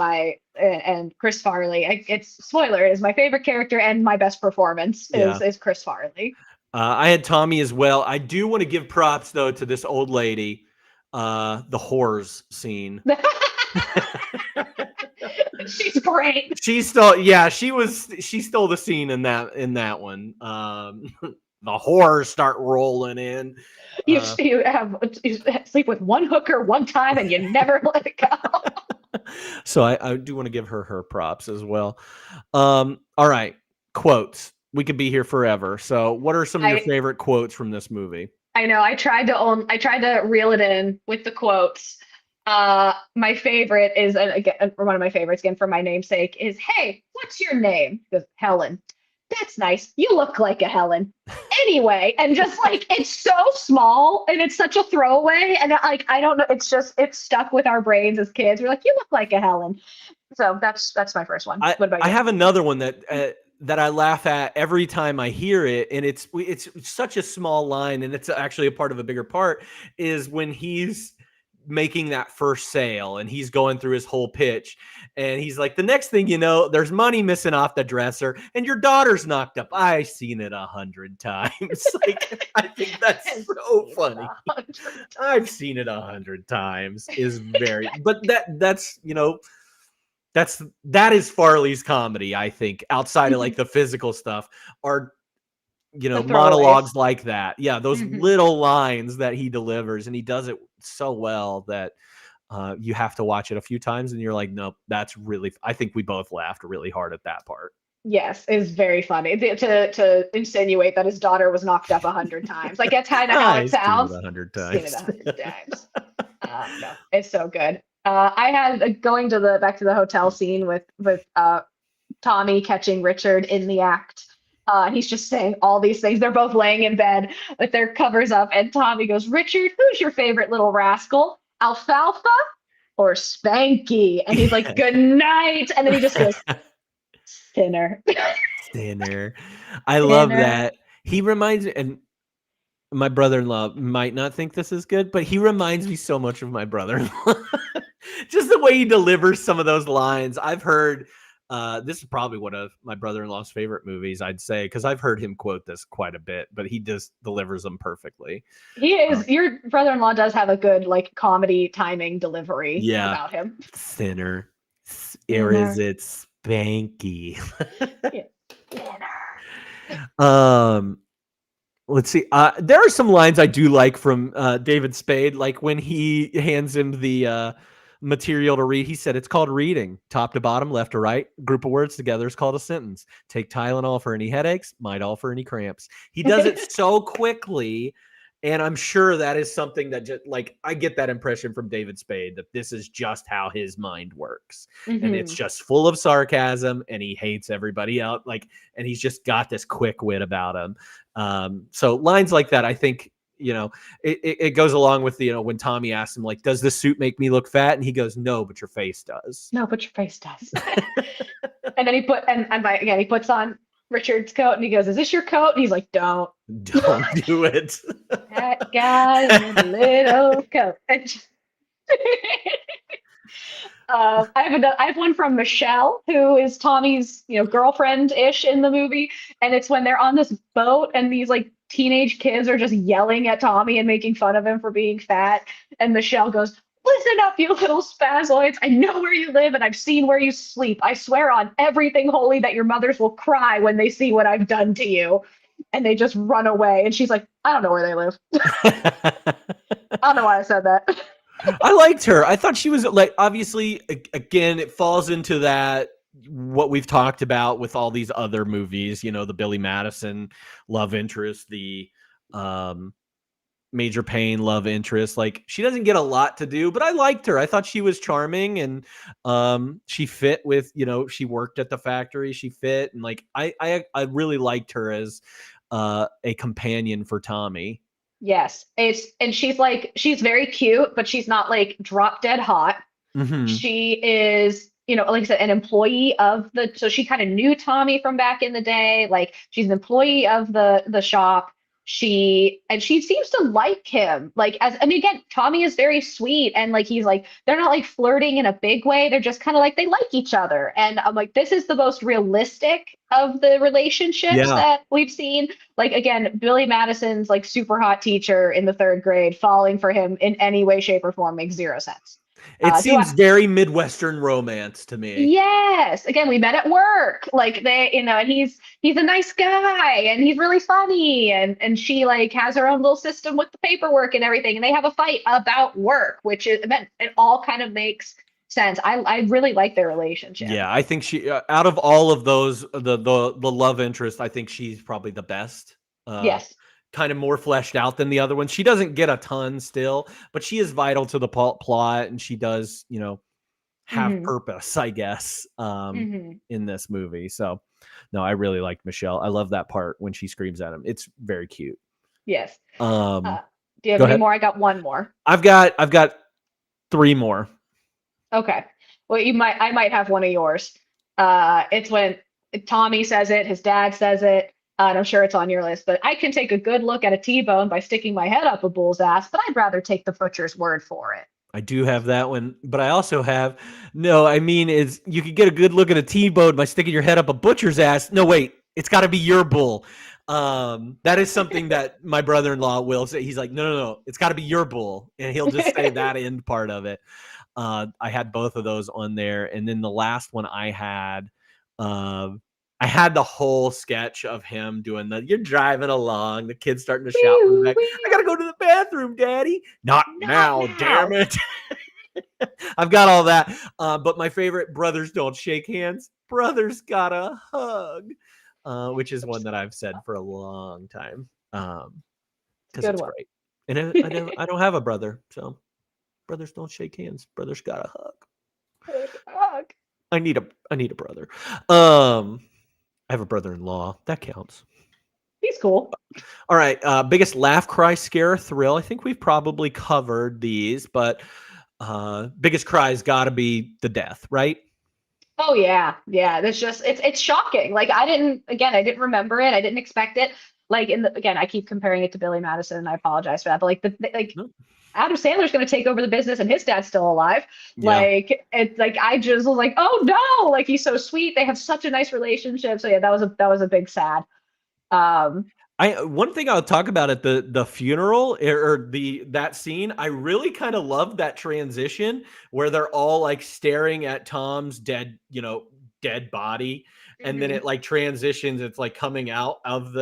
and Chris Farley. It's spoiler, is my favorite character and my best performance is Chris Farley.
I had Tommy as well. I do want to give props though to this old lady, the whores scene.
She's great.
She stole the scene in that one. The horrors start rolling in.
You sleep with one hooker one time and you never let it go.
So I do want to give her props as well. All right, quotes. We could be here forever. So what are some of your favorite quotes from this movie?
I know. I tried to reel it in with the quotes. My favorite is, and again, one of my favorites again for my namesake is, "Hey, what's your name?" He goes, "Helen." "That's nice. You look like a Helen." Anyway, and just like, it's so small and it's such a throwaway, and like, I don't know, it's stuck with our brains as kids. We're like, you look like a Helen. So that's my first one. What about you?
I have another one that I laugh at every time I hear it, and it's such a small line, and it's actually a part of a bigger part, is when he's making that first sale and he's going through his whole pitch, and he's like, the next thing you know, there's money missing off the dresser and your daughter's knocked up. I've seen it 100 times. Like, I think that's so funny. I've seen it 100 times is very, but that is Farley's comedy. I think outside of like the physical stuff are, monologues like that. Yeah. Those little lines that he delivers, and he does it so well that you have to watch it a few times and you're like, nope, that's really, I think we both laughed really hard at that part.
Yes, it's very funny to insinuate that his daughter was knocked up 100 times. Like, that's kind of how it sounds.
100 times.
Seen it 100 times. No, it's so good. I had going back to the hotel scene with Tommy catching Richard in the act. He's just saying all these things. They're both laying in bed with their covers up, and Tommy goes, "Richard, who's your favorite little rascal? Alfalfa or Spanky?" And he's like, "Good night." And then he just goes, "Sinner."
Sinner. I love that. He reminds me, and my brother-in-law might not think this is good, but he reminds me so much of my brother-in-law. Just the way he delivers some of those lines. I've heard this is probably one of my brother-in-law's favorite movies, I'd say, because I've heard him quote this quite a bit, but he just delivers them perfectly.
Your brother-in-law does have a good like comedy timing delivery
Yeah.
about him.
Thinner. Or is it Spanky? Let's see. There are some lines I do like from David Spade, like when he hands him the material to read. He said, it's called reading, top to bottom, left to right. Group of words together is called a sentence. Take Tylenol for any headaches, Midol for any cramps. He does it so quickly. And I'm sure that is something that just like I get that impression from David Spade that this is just how his mind works. And it's just full of sarcasm and he hates everybody else. Like, and he's just got this quick wit about him. So lines like that, I think, it goes along with, when Tommy asks him, like, does this suit make me look fat? And he goes, no, but your face does.
No, but your face does. And then he puts on Richard's coat and he goes, is this your coat? And he's like, don't
do it.
That guy in a little coat. I have one from Michelle, who is Tommy's, girlfriend-ish in the movie, and it's when they're on this boat and these like teenage kids are just yelling at Tommy and making fun of him for being fat, and Michelle goes, listen up, you little spazoids. I know where you live and I've seen where you sleep. I swear on everything holy that your mothers will cry when they see what I've done to you. And they just run away. And she's like, I don't know where they live. I don't know why I said that.
I liked her. I thought she was like, obviously, again, it falls into that, what we've talked about with all these other movies, the Billy Madison love interest, the Major Payne love interest. Like, she doesn't get a lot to do, but I liked her. I thought she was charming and she fit with, she worked at the factory. She fit. And like, I really liked her as a companion for Tommy.
Yes. She's very cute, but she's not like drop dead hot.
Mm-hmm.
She is, like I said, an employee of so she kind of knew Tommy from back in the day. Like, she's an employee of the shop. She seems to like him. Like, again, Tommy is very sweet and like he's like, they're not like flirting in a big way. They're just kind of like they like each other. And I'm like, this is the most realistic of the relationships that we've seen. Like, again, Billy Madison's like super hot teacher in the 3rd grade falling for him in any way, shape, or form makes zero sense.
It seems very Midwestern romance to me.
Yes. Again, we met at work. Like, they, he's a nice guy and he's really funny. And she like has her own little system with the paperwork and everything. And they have a fight about work, which is, it all kind of makes sense. I really like their relationship.
Yeah, I think she, out of all of those, the love interest, I think she's probably the best.
Yes.
Kind of more fleshed out than the other ones. She doesn't get a ton still, but she is vital to the plot, and she does, have purpose, I guess, in this movie. So, no, I really liked Michelle. I love that part when she screams at him. It's very cute.
Yes. Do you have
Go
any
ahead.
more? I got one more.
I've got 3 more.
Okay. Well, I might have one of yours. It's when Tommy says it, his dad says it. And I'm sure it's on your list, but I can take a good look at a T-bone by sticking my head up a bull's ass, but I'd rather take the butcher's word for it.
I do have that one, but I also have, is you could get a good look at a T-bone by sticking your head up a butcher's ass. No, wait, it's got to be your bull. That is something that my brother-in-law will say. He's like, no, it's got to be your bull. And he'll just say that end part of it. I had both of those on there. And then the last one I had the whole sketch of him doing you're driving along, the kid's starting to shout from the back, I gotta go to the bathroom, Daddy. Not now, damn it. I've got all that. But my favorite, brothers don't shake hands, brothers gotta hug, which is one that I've said for a long time. Because it's great. And I don't have a brother, so brothers don't shake hands, brothers gotta hug. I need a brother. I have a brother-in-law. That counts.
He's cool.
All right. Biggest laugh, cry, scare, thrill. I think we've probably covered these, but biggest cry's got to be the death, right?
Oh yeah, yeah. That's just it's shocking. Like, I didn't remember it. I didn't expect it. Like, again, I keep comparing it to Billy Madison, and I apologize for that. But like Adam Sandler's going to take over the business and his dad's still alive.
Yeah.
Like, it's like, I just was like, oh no, like he's so sweet. They have such a nice relationship. So yeah, that was a big sad.
One thing I'll talk about at the funeral or that scene, I really kind of love that transition where they're all like staring at Tom's dead body, and then it like transitions. It's like coming out of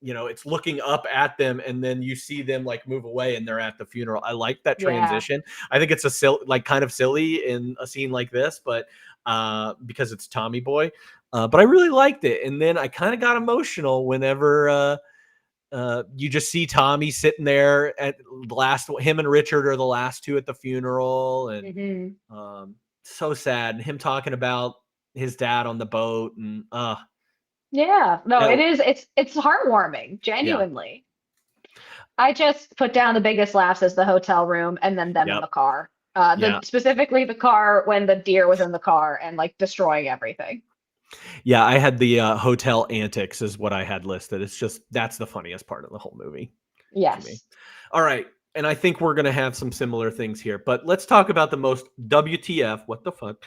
it's looking up at them, and then you see them like move away, and they're at the funeral. I like that transition. I think it's kind of silly in a scene like this, but because it's Tommy Boy. But I really liked it. And then I kind of got emotional whenever you just see Tommy sitting there at him and Richard are the last two at the funeral. And so sad. And him talking about his dad on the boat. And
it's heartwarming, genuinely. I just put down the biggest laughs as the hotel room and then them in the car. Specifically the car when the deer was in the car and like destroying everything.
Yeah, I had the hotel antics is what I had listed. It's just that's the funniest part of the whole movie.
Yes.
All right. And I think we're going to have some similar things here. But let's talk about the most WTF, what the fuck,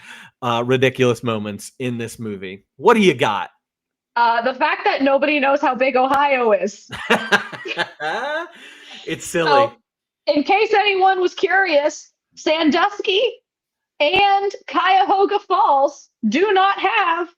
ridiculous moments in this movie. What do you got?
The fact that nobody knows how big Ohio is.
It's silly.
So, in case anyone was curious, Sandusky and Cuyahoga Falls do not have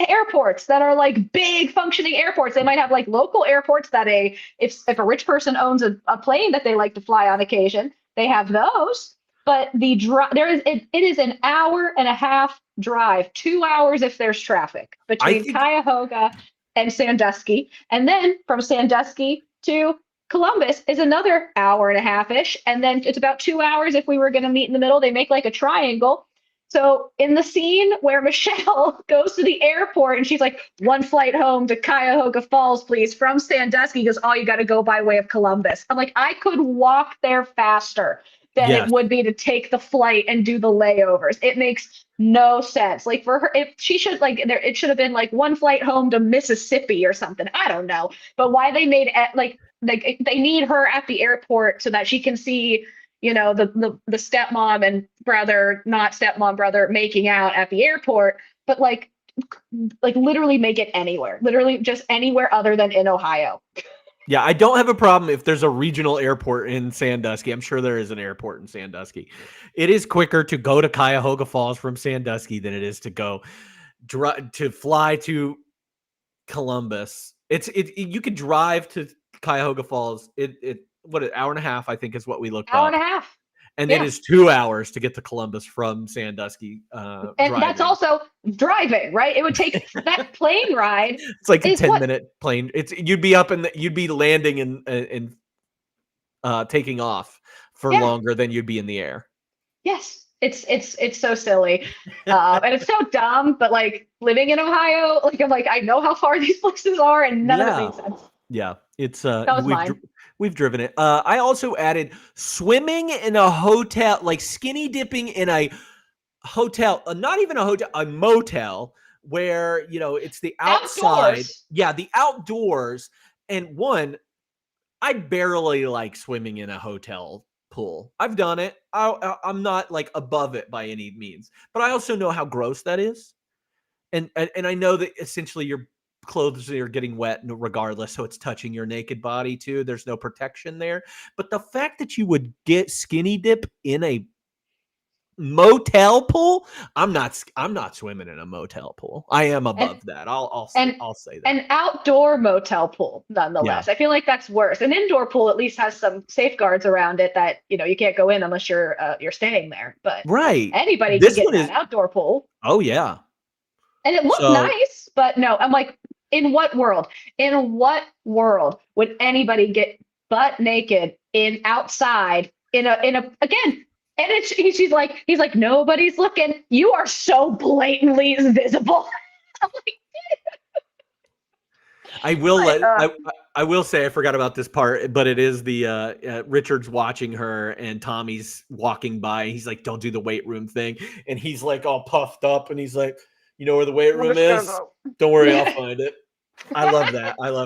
airports that are like big functioning airports. They might have like local airports that if a rich person owns a plane that they like to fly on occasion, they have those. But it is an hour and a half drive, 2 hours if there's traffic between Cuyahoga and Sandusky. And then from Sandusky to Columbus is another hour and a half-ish. And then it's about 2 hours if we were going to meet in the middle. They make like a triangle. So in the scene where Michelle goes to the airport and she's like, one flight home to Cuyahoga Falls, please, from Sandusky, because you got to go by way of Columbus. I'm like, I could walk there faster than it would be to take the flight and do the layovers. It makes no sense. Like for her, if she should it should have been like one flight home to Mississippi or something. I don't know. But why they made like they need her at the airport so that she can see, the stepmom and brother, not stepmom, brother making out at the airport, but like literally make it anywhere, literally just anywhere other than in Ohio.
Yeah, I don't have a problem if there's a regional airport in Sandusky. I'm sure there is an airport in Sandusky. It is quicker to go to Cuyahoga Falls from Sandusky than it is to fly to Columbus. You could drive to Cuyahoga Falls. An hour and a half, I think, is what we looked up.
Hour and a half.
And it is 2 hours to get to Columbus from Sandusky.
And that's also driving, right? It would take that plane ride.
It's like a 10-minute plane. You'd be up you'd be landing and taking off for longer than you'd be in the air.
Yes. It's so silly. And it's so dumb, but like living in Ohio, I'm like, I know how far these places are and none of it makes sense.
Yeah. It's
that was mine.
We've driven it. I also added swimming in a hotel, like skinny dipping in a hotel, not even a hotel, a motel where, it's the outside.
Outdoors.
Yeah, the outdoors. And I barely like swimming in a hotel pool. I've done it. I'm not like above it by any means, but I also know how gross that is. And I know that essentially your clothes are getting wet regardless, so it's touching your naked body too. There's no protection there. But the fact that you would get skinny dip in a motel pool, I'm not swimming in a motel pool. I am above that. I'll say that.
An outdoor motel pool, nonetheless. I feel like that's worse. An indoor pool at least has some safeguards around it that you can't go in unless you're staying there. But anybody can get an outdoor pool.
Oh yeah.
And it looks nice, but no, I'm like, in what world? In what world would anybody get butt naked outside in a again? And he's like, nobody's looking. You are so blatantly visible. I'm like,
I will say I forgot about this part, but it is the Richard's watching her and Tommy's walking by. He's like, don't do the weight room thing, and he's like all puffed up, and he's like, you know where the weight room is? Don't worry, I'll find it. I love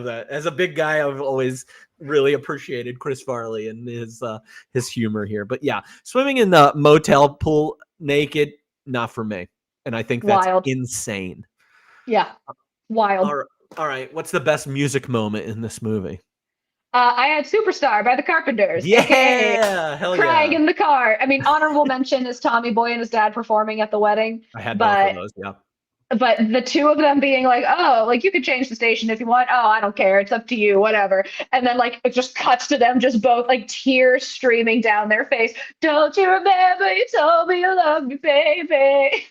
that. As a big guy, I've always really appreciated Chris Farley and his humor here. But yeah, swimming in the motel pool naked, not for me. And I think that's
Wild.
insane.
Yeah. Wild.
All right. What's the best music moment in this movie?
I had Superstar by the Carpenters,
Yeah,
aka
hell
Crying
yeah.
in the Car. I mean, honorable mention is Tommy Boy and his dad performing at the wedding.
I had both of those. Yeah.
But the two of them being like, oh, like you could change the station if you want. Oh, I don't care. It's up to you, whatever. And then like it just cuts to them just both like tears streaming down their face. Don't you remember you told me you loved me, baby?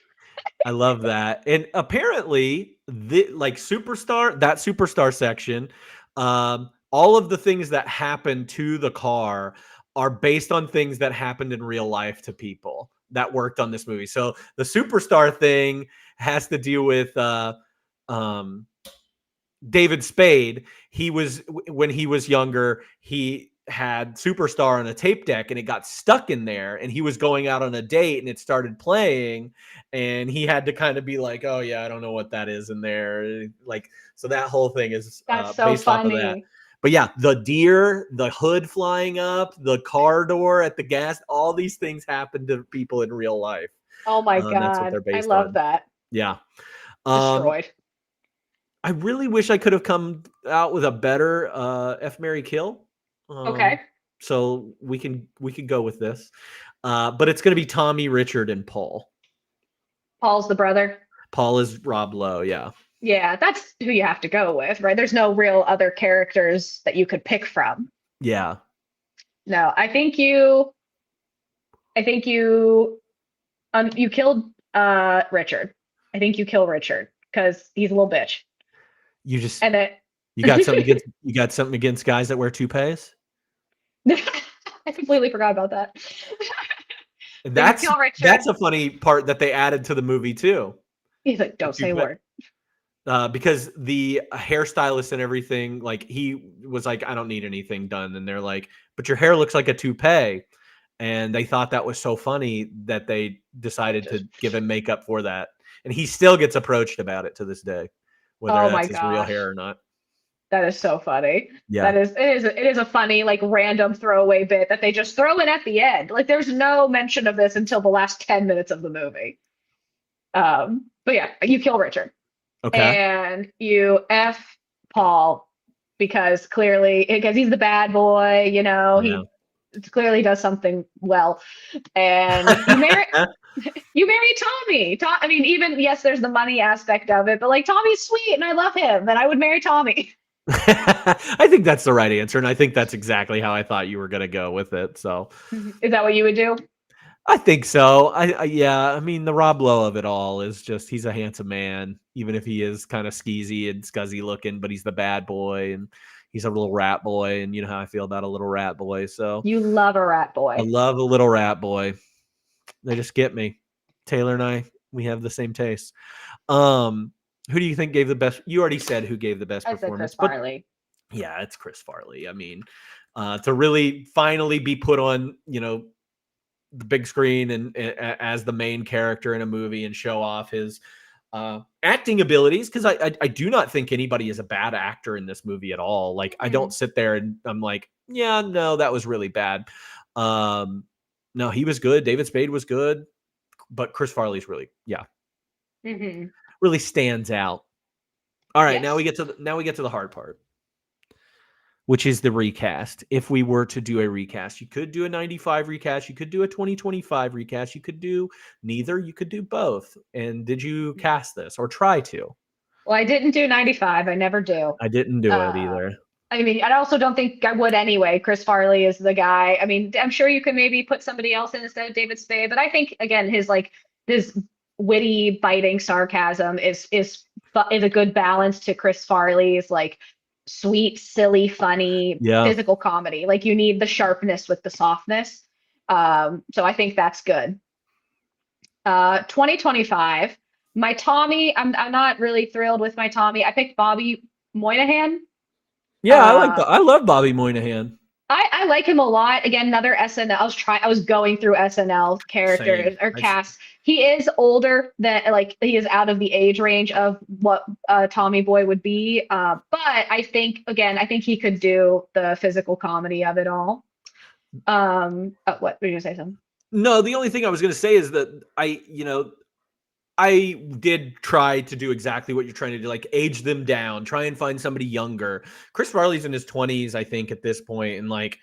I love that. And apparently, that Superstar section, all of the things that happen to the car are based on things that happened in real life to people that worked on this movie. So the Superstar thing has to do with David Spade. When he was younger, he had Superstar on a tape deck and it got stuck in there, and he was going out on a date and it started playing, and he had to kind of be like, oh yeah, I don't know what that is in there. Like, so that whole thing is
That's so
based off of that.
funny.
But yeah, the deer, the hood flying up, the car door at the gas, all these things happen to people in real life.
Oh my
That's what
God.
they're
I
based
love
on.
that.
Yeah.
Destroyed.
I really wish I could have come out with a better F, Marry, Kill.
Okay.
So we can go with this. But it's going to be Tommy, Richard, and Paul.
Paul's the brother.
Paul is Rob Lowe, yeah.
Yeah, that's who you have to go with, right? There's no real other characters that you could pick from.
Yeah.
No, I think you you killed Richard. I think you kill Richard because he's a little bitch. And then
you got something against guys that wear toupees?
I completely forgot about that.
That's a funny part that they added to the movie too.
He's like, don't say a word.
Because the hairstylist and everything, like he was like, I don't need anything done. And they're like, but your hair looks like a toupee. And they thought that was so funny that they decided to give him makeup for that. And he still gets approached about it to this day, whether that's his real hair or not.
That is so funny.
Yeah.
It is a funny, like random throwaway bit that they just throw in at the end. Like there's no mention of this until the last 10 minutes of the movie. But yeah, you kill Richard.
Okay.
And you F Paul because he's the bad boy, you know, he clearly does something well. And you marry Tommy. I mean, even, yes, there's the money aspect of it, but like Tommy's sweet and I love him and I would marry Tommy.
I think that's the right answer. And I think that's exactly how I thought you were going to go with it. So
is that what you would do?
I think so. I mean, the Rob Lowe of it all is just, he's a handsome man, even if he is kind of skeezy and scuzzy looking, but he's the bad boy and he's a little rat boy. And you know how I feel about a little rat boy. So
you love a rat boy.
I love a little rat boy. They just get me. Taylor and I, we have the same taste. Who do you think gave the best? You already said who gave the best performance.
Chris Farley.
Yeah, it's Chris Farley. I mean, to really finally be put on, you know, the big screen and as the main character in a movie and show off his acting abilities, because I do not think anybody is a bad actor in this movie at all. Like I don't sit there and I'm like, yeah, no, that was really bad. No, he was good. David Spade was good, but Chris Farley's really, really stands out. All right, now we get to the hard part, which is the recast. If we were to do a recast, you could do a 95 recast, you could do a 2025 recast, you could do neither, you could do both. And did you cast this or try to?
Well, I didn't do 95. I never do.
I didn't do it either.
I mean, I also don't think I would anyway. Chris Farley is the guy. I mean, I'm sure you could maybe put somebody else in instead of David Spade, but I think again, his witty, biting sarcasm is a good balance to Chris Farley's like sweet, silly, funny, physical comedy. Like you need the sharpness with the softness. So I think that's good. 2025, my Tommy, I'm not really thrilled with my Tommy. I picked Bobby Moynihan.
Yeah, I love Bobby Moynihan.
I like him a lot. Again, another SNL. I was going through SNL characters or casts He is older than like he is out of the age range of what Tommy Boy would be. But I think he could do the physical comedy of it all. What were you gonna say something?
No, the only thing I was going to say is that I did try to do exactly what you're trying to do, like age them down, try and find somebody younger. Chris Farley's in his 20s, I think, at this point, and like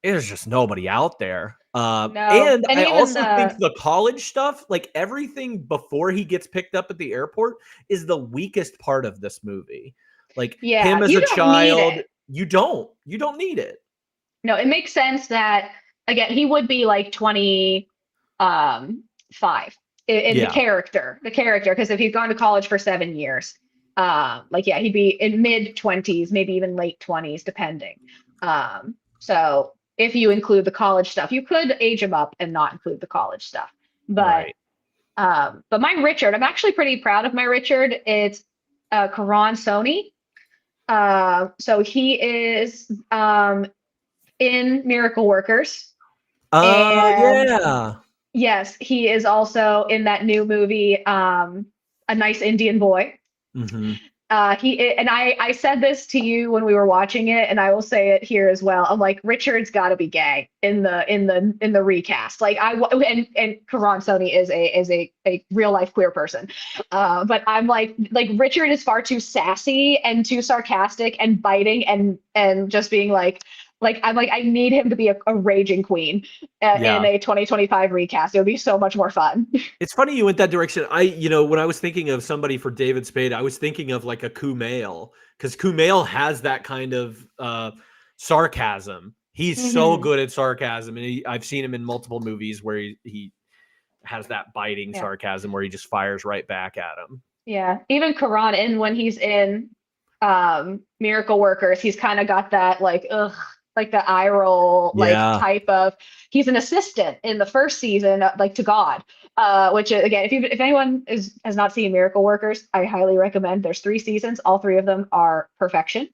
there's just nobody out there.
No,
And
and
I
even
also think the college stuff, like everything before he gets picked up at the airport, is the weakest part of this movie. Like
yeah,
him as
you
a
don't need
child,
it.
you don't need it.
No, it makes sense that again he would be like 20 five in
Yeah,
the character because if he's gone to college for 7 years, like yeah, he'd be in mid 20s, maybe even late 20s, depending. So if you include the college stuff, you could age him up and not include the college stuff. But
right.
but my Richard, I'm actually pretty proud of my Richard. It's Karan Soni. So he is in Miracle Workers. And
Yeah.
yes, he is also in that new movie, A Nice Indian Boy.
Hmm.
I said this to you when we were watching it, and I will say it here as well. I'm like, Richard's got to be gay in the recast. Like and Karan Soni is a real life queer person, but I'm like Richard is far too sassy and too sarcastic and biting and just being like I'm like I need him to be a raging queen in
Yeah.
a 2025 recast. It would be so much more fun.
It's funny you went that direction. When I was thinking of somebody for David Spade, I was thinking of like a Kumail, because Kumail has that kind of sarcasm. He's so
Hmm.
good at sarcasm, and I've seen him in multiple movies where he has that biting
Yeah.
sarcasm where he just fires right back at him.
Yeah, even Karan, and when he's in Miracle Workers, he's kind of got that like ugh, like the eye roll like
Yeah,
type of. He's an assistant in the first season, like to God. Which again, if anyone has not seen Miracle Workers, I highly recommend. There's 3 seasons, all 3 of them are perfection.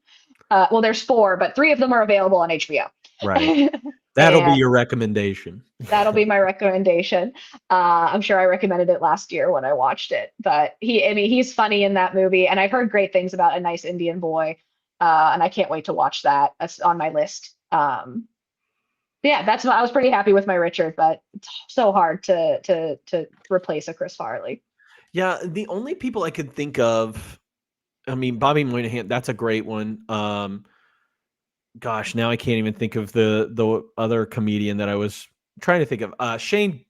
Well, there's 4, but 3 of them are available on HBO.
right. That'll be
And
your recommendation.
that'll be my recommendation. I'm sure I recommended it last year when I watched it, but I mean, he's funny in that movie, and I've heard great things about A Nice Indian Boy, and I can't wait to watch that. That's on my list. Yeah, I was pretty happy with my Richard, but it's so hard to replace a Chris Farley.
Yeah, the only people I could think of, I mean, Bobby Moynihan, that's a great one. Gosh, now I can't even think of the other comedian that I was trying to think of. Shane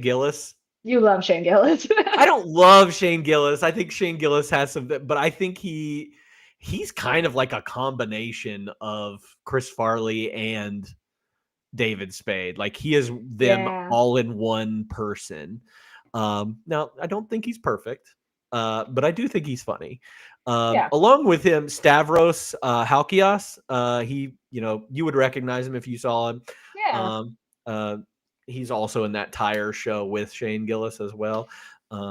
Gillis.
You love Shane Gillis.
I don't love Shane Gillis. I think Shane Gillis has some, but I think he's kind of like a combination of Chris Farley and David Spade. Like he is them
Yeah,
all in one person. Now I don't think he's perfect, but I do think he's funny.
yeah,
Along with him, Stavros Halkias. You would recognize him if you saw him.
yeah,
Um, uh, he's also in that tire show with Shane Gillis as well.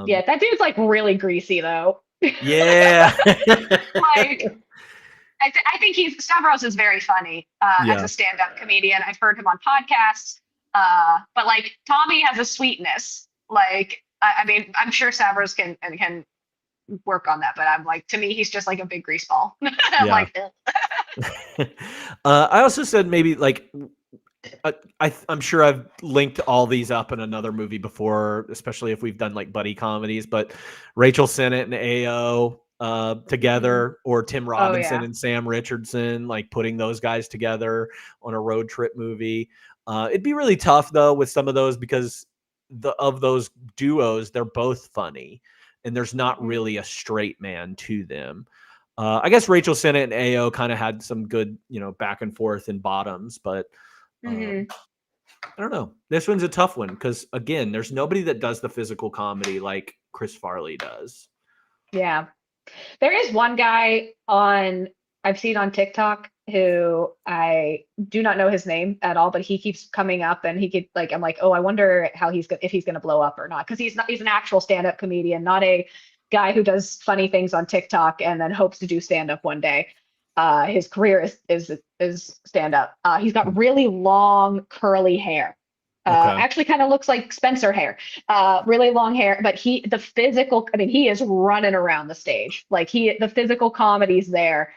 yeah. That dude's like really greasy though.
Yeah.
Like I think Stavros is very funny as
Yeah.
a stand-up comedian. I've heard him on podcasts, but like Tommy has a sweetness. Like I mean, I'm sure Stavros can work on that, but I'm like to me, he's just like a big grease ball. I'm
Yeah.
like,
I also said maybe like I'm sure I've linked all these up in another movie before, especially if we've done like buddy comedies. But Rachel Sennett and AO together, or Tim
oh
Robinson
yeah,
and Sam Richardson, like putting those guys together on a road trip movie. It'd be really tough though with some of those because of those duos, they're both funny, and there's not
hmm
really a straight man to them. I guess Rachel Sennett and AO kind of had some good, back and forth in bottoms, but
hmm
I don't know. This one's a tough one because again, there's nobody that does the physical comedy like Chris Farley does.
yeah. There is one guy I've seen on TikTok who I do not know his name at all, but he keeps coming up and he could like I'm like, oh, I wonder how if he's gonna blow up or not. Because he's an actual stand-up comedian, not a guy who does funny things on TikTok and then hopes to do stand-up one day. His career is stand-up. He's got really long curly hair.
Okay.
Actually kind of looks like Spencer hair, really long hair, but the physical, I mean, he is running around the stage. Like the physical comedy's there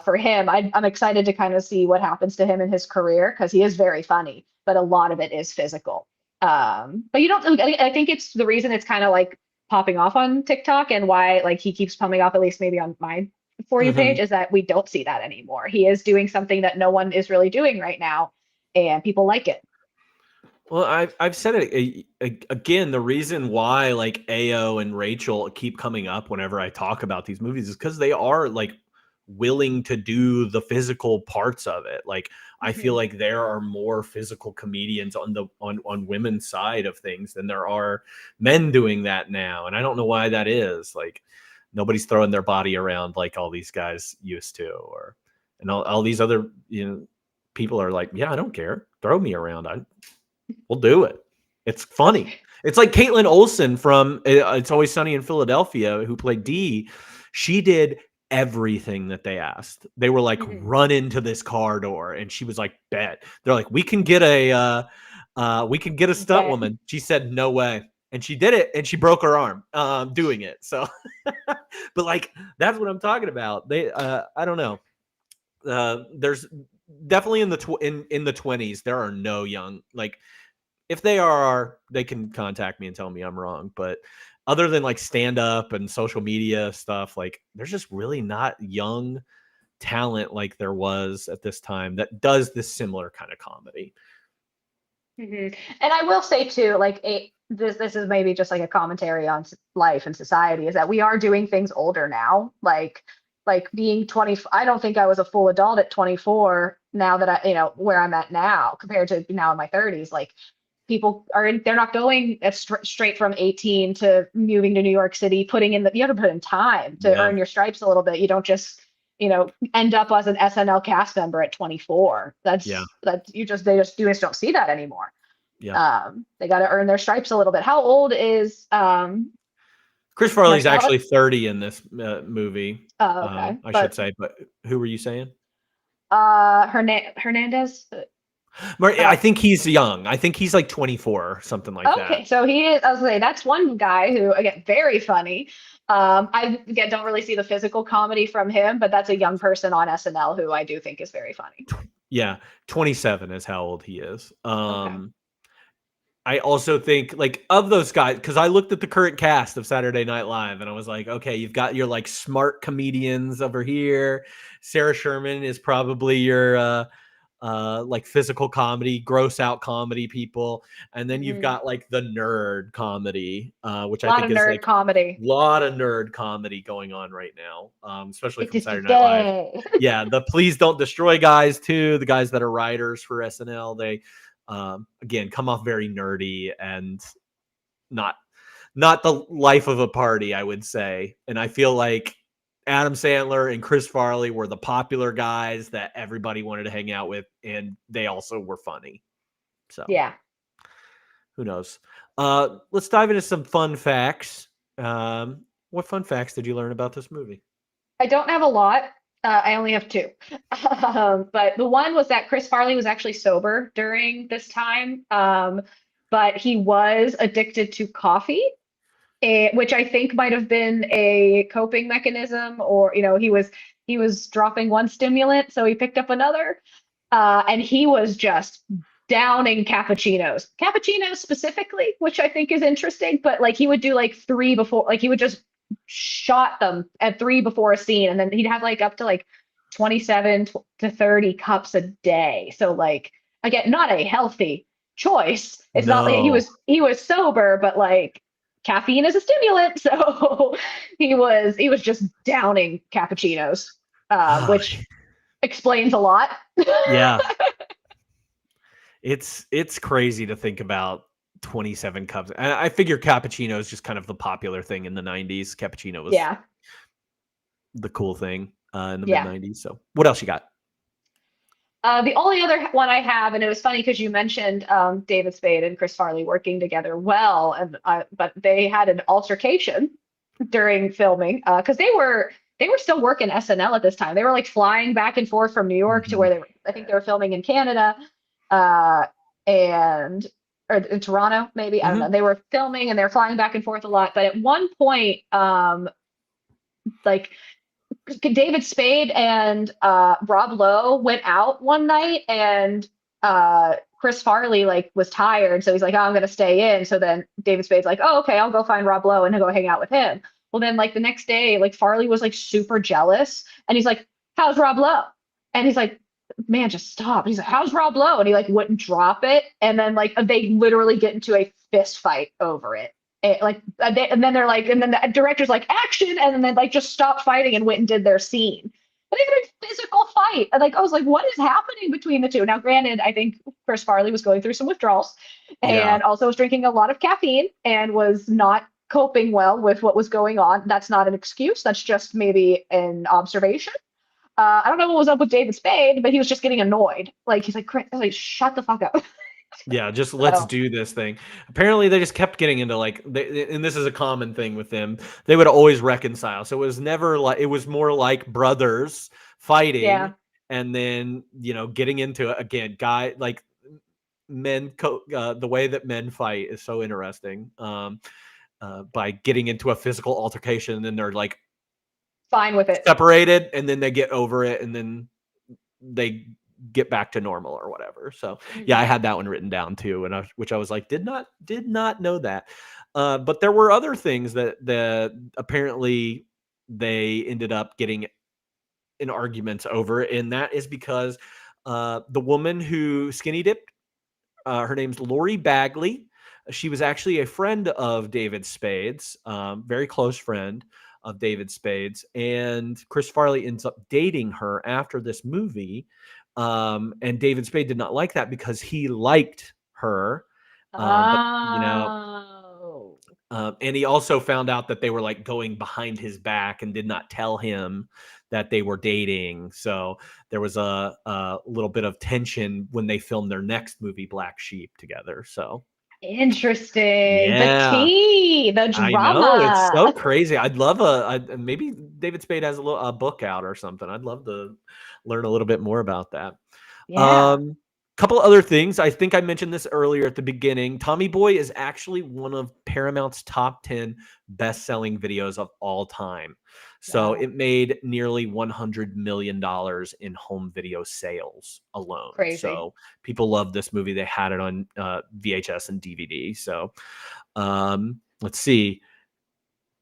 for him. I'm excited to kind of see what happens to him in his career because he is very funny, but a lot of it is physical. But you don't, I think it's the reason it's kind of like popping off on TikTok and why like he keeps coming up, at least maybe on my For You
Hmm.
page, is that we don't see that anymore. He is doing something that no one is really doing right now, and people like it.
Well, I've said it again. The reason why like Ao and Rachel keep coming up whenever I talk about these movies is because they are like willing to do the physical parts of it. Like I feel
Mhm.
like there are more physical comedians on the on women's side of things than there are men doing that now, and I don't know why that is. Like nobody's throwing their body around like all these guys used to, or and all these other people are like, yeah, I don't care, throw me around. We'll do it. It's
That's
funny. It's like Caitlin Olsen from It's Always Sunny in Philadelphia, who played Dee. She did everything that they asked. They were like,
Mhm.
run into this car door, and she was like, bet. They're like, we can get a stunt
Bet.
woman. She said, no way, and she did it, and she broke her arm doing it. So, but like that's what I'm talking about. I don't know. There's definitely in the 20s there are no young like if they are, they can contact me and tell me I'm wrong. But other than like stand up and social media stuff, like there's just really not young talent like there was at this time that does this similar kind of comedy.
Mhm. And I will say too, like this is maybe just like a commentary on life and society, is that we are doing things older now. Like being 20, I don't think I was a full adult at 24. Now that where I'm at now compared to now in my 30s, like they're not going straight from 18 to moving to New York City, you have to put in time to
Yeah.
earn your stripes a little bit. You don't just end up as an SNL cast member at 24.
Yeah.
They just don't see that anymore.
Yeah.
They got to earn their stripes a little bit. How old is
Chris Farley's
Marcella?
actually 30 in this movie.
Oh, okay.
I should
But
say, but who were you saying?
Hernandez.
I
Uh,
think he's young. I think he's like 24 or something like that.
okay, so he is. I was gonna say that's one guy who again very funny. I again don't really see the physical comedy from him, but that's a young person on SNL who I do think is very funny.
Yeah, 27 is how old he is.
Okay.
I also think like of those guys, because I looked at the current cast of Saturday Night Live and I was like, okay, you've got your like smart comedians over here. Sarah Sherman is probably your like physical comedy, gross out comedy people. And then you've
Mhm.
got like the nerd comedy, which
A
I
lot
think
of
is
nerd
like
comedy.
a lot of nerd comedy going on right now, especially
It
from
is
Saturday Night Live.
today.
Yeah, the Please Don't Destroy guys too, the guys that are writers for SNL, they again come off very nerdy and not not the life of a party, I would say. And I feel like Adam Sandler and Chris Farley were the popular guys that everybody wanted to hang out with, and they also were funny. So
Yeah.
who knows? Let's dive into some fun facts. What fun facts did you learn about this movie?
I don't have a lot. I only have two. But the one was that Chris Farley was actually sober during this time, but he was addicted to coffee, which I think might have been a coping mechanism, or he was dropping one stimulant, so he picked up another, and he was just downing cappuccinos specifically, which I think is interesting. But like he would do like three before, like he would just shot them at three before a scene, and then he'd have like up to like 27 to 30 cups a day. So like again, not a healthy choice. It's not like he
No.
was he was sober, but like caffeine is a stimulant, so he was just downing cappuccinos,
Ah,
which explains a lot.
yeah. It's crazy to think about 27 cups. And I figure cappuccino is just kind of the popular thing in the 90s. Cappuccino was
Yeah,
the cool thing in the mid
yeah.
90s. So, what else you got?
The only other one I have, and it was funny because you mentioned David Spade and Chris Farley working together well, and but they had an altercation during filming because they were still working SNL at this time. They were like flying back and forth from New York to
Mhm.
where I think they were filming in Canada, uh, and or in Toronto, maybe. I don't
Mhm.
know. They were filming and they were flying back and forth a lot. But at one point, like David Spade and Rob Lowe went out one night, and Chris Farley like was tired, so he's like, "Oh, I'm gonna stay in." So then David Spade's like, "Oh, okay, I'll go find Rob Lowe and go hang out with him." Well, then like the next day, like Farley was like super jealous, and he's like, "How's Rob Lowe?" And he's like, "Man, just stop." He's like, "How's Rob Lowe?" And he like wouldn't drop it, and then like they literally get into a fist fight over it. And then they're like, and then the director's like, action, and then they like just stopped fighting and went and did their scene. But they had a physical fight, and like I was like, what is happening between the two? Now, granted, I think Chris Farley was going through some withdrawals,
Yeah.
and also was drinking a lot of caffeine and was not coping well with what was going on. That's not an excuse. That's just maybe an observation. I don't know what was up with David Spade, but he was just getting annoyed. Like he's like, Chris, I was like, shut the fuck up.
Yeah, just let's
So,
do this thing. Apparently, they just kept getting into like, and this is a common thing with them. They would always reconcile. So it was never like it was more like brothers
yeah,
fighting, and then getting into it again. Guy like the way that men fight is so interesting. By getting into a physical altercation, and then they're like
fine with it.
separated, and then they get over it, and then they get back to normal or whatever. So yeah, I had that one written down too, and which I was like, did not know that. But there were other things that apparently they ended up getting in arguments over, and that is because the woman who skinny dipped, her name's Lori Bagley. She was actually a friend of David Spade's, very close friend of David Spade's, and Chris Farley ends up dating her after this movie. And David Spade did not like that because he liked her. But
Oh.
and he also found out that they were like going behind his back and did not tell him that they were dating. So there was a little bit of tension when they filmed their next movie, Black Sheep, together. So
Interesting. The
yeah,
tea, the
I know, it's so
drama.
crazy. I'd love maybe David Spade has a book out or something. I'd love to learn a little bit more about that.
Yeah,
Couple other things. I think I mentioned this earlier at the beginning. Tommy Boy is actually one of Paramount's top 10 best-selling videos of all time. So
wow,
it made nearly $100 million in home video sales alone.
crazy.
So people love this movie. They had it on VHS and DVD. So let's see.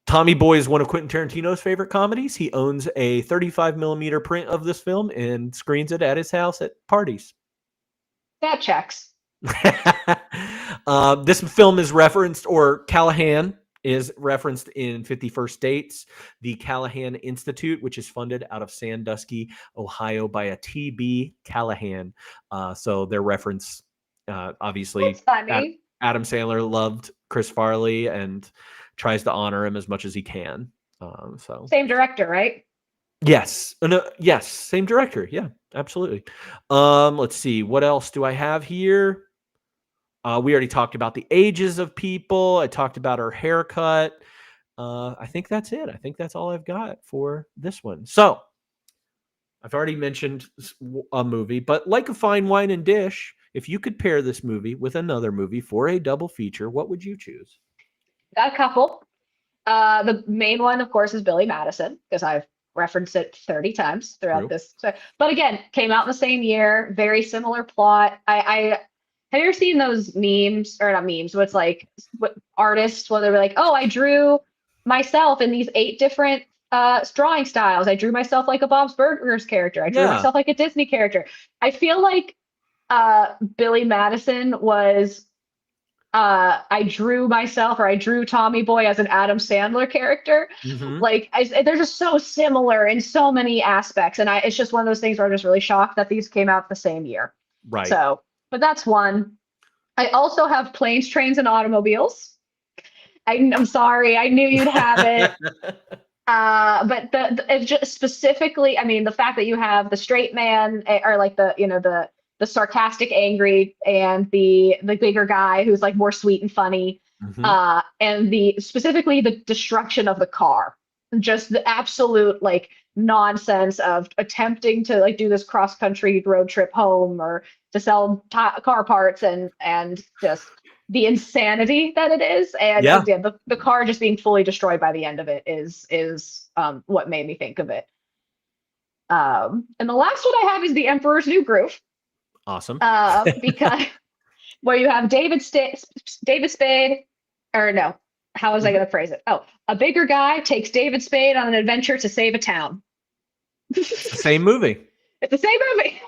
Tommy Boy is one of Quentin Tarantino's favorite comedies. He owns a 35 millimeter print of this film and screens it at his house at parties.
That checks.
This film is referenced, or Callahan is referenced in 51st Dates, the Callahan Institute, which is funded out of Sandusky, Ohio by a T.B. Callahan. So their reference, obviously,
That's funny.
Adam Sandler loved Chris Farley and tries to honor him as much as he can. So
Same director, right?
yes. Yes. Same director. Yeah, absolutely. Let's see. What else do I have here? We already talked about the ages of people. I talked about her haircut. I think that's it. I think that's all I've got for this one. So I've already mentioned a movie, but like a fine wine and dish, if you could pair this movie with another movie for a double feature, what would you choose?
Got a couple. The main one, of course, is Billy Madison, because I've referenced it 30 times throughout
True.
this. But again, came out in the same year, very similar plot. I have you ever seen those memes, or not memes, but it's like what artists, where they're like, oh, I drew myself in these 8 different drawing styles. I drew myself like a Bob's Burgers character. I drew
Yeah.
myself like a Disney character. I feel like Billy Madison was I drew myself, or I drew Tommy Boy as an Adam Sandler character.
Mhm.
Like they're just so similar in so many aspects, and it's just one of those things where I'm just really shocked that these came out the same year.
Right.
So, but that's one. I also have Planes, Trains, and Automobiles. I'm sorry, I knew you'd have it. But it's just specifically, I mean, the fact that you have the straight man, or like the sarcastic, angry, and the bigger guy who's like more sweet and funny,
Mhm.
and the specifically the destruction of the car, just the absolute like nonsense of attempting to like do this cross country road trip home, or to sell car parts, and just the insanity that it is, and
Yeah.
again, the car just being fully destroyed by the end of it is what made me think of it. And the last one I have is The Emperor's New Groove,
Awesome.
because where you have David Spade, or no, how was I going to phrase it? Oh, a bigger guy takes David Spade on an adventure to save a town.
It's the same movie.
It's the same movie.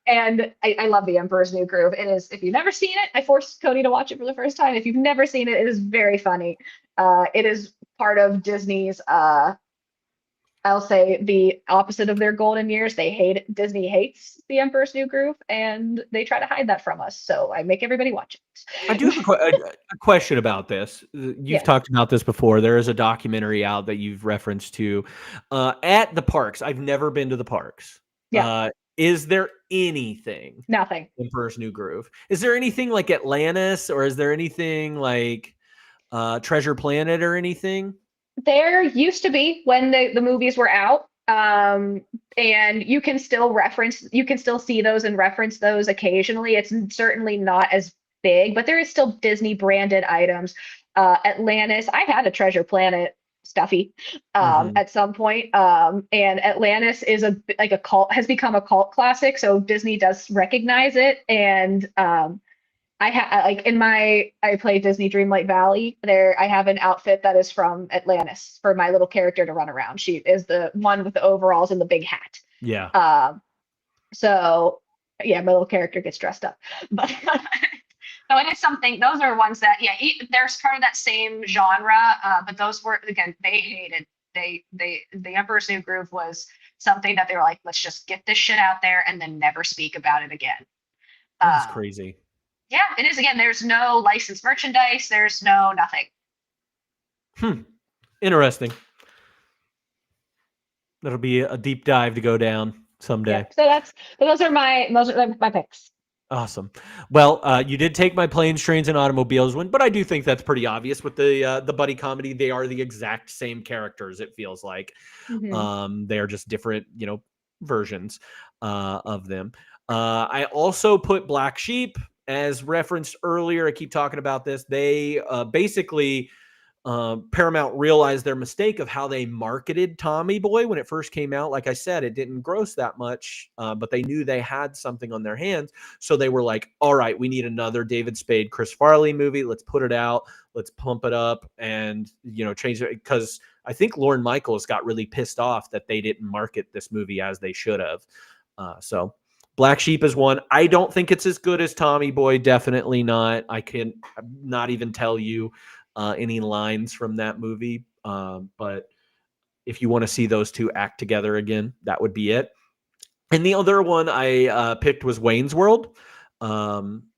And I love The Emperor's New Groove. It is, if you've never seen it, I forced Cody to watch it for the first time. If you've never seen it, it is very funny. It is part of Disney's, I'll say the opposite of their golden years. Disney hates The Emperor's New Groove, and they try to hide that from us. So I make everybody watch it.
I do have a question about this. You've talked about this before. There is a documentary out that you've referenced to at the parks. I've never been to the parks.
Yeah.
Is there anything?
Nothing.
Emperor's New Groove. Is there anything like Atlantis, or is there anything like Treasure Planet or anything?
There used to be when the movies were out. And you can still see those and reference those occasionally. It's certainly not as big, but there is still Disney branded items. Atlantis, I had a Treasure Planet stuffy at some point. And Atlantis is has become a cult classic. So Disney does recognize it. And I play Disney Dreamlight Valley. I have an outfit that is from Atlantis for my little character to run around. She is the one with the overalls and the big hat.
Yeah.
So yeah, my little character gets dressed up. But so it is something. Those are ones that they're part of that same genre. But those were, again, they hated. The Emperor's New Groove was something that they were like, let's just get this shit out there and then never speak about it again.
That's crazy.
Yeah, it is. Again, there's no licensed merchandise. There's no nothing.
Interesting. That'll be a deep dive to go down someday.
Yeah, so those are my picks.
Awesome. Well, you did take my Planes, Trains, and Automobiles one, but I do think that's pretty obvious with the buddy comedy. They are the exact same characters. It feels like they are just different, versions of them. I also put Black Sheep. As referenced earlier, I keep talking about this. They basically, Paramount realized their mistake of how they marketed Tommy Boy when it first came out. Like I said, it didn't gross that much, but they knew they had something on their hands. So they were like, all right, we need another David Spade, Chris Farley movie. Let's put it out. Let's pump it up and, change it. Because I think Lorne Michaels got really pissed off that they didn't market this movie as they should have. So Black Sheep is one. I don't think it's as good as Tommy Boy. Definitely not. I can not even tell you any lines from that movie. But if you want to see those two act together again, that would be it. And the other one I picked was Wayne's World,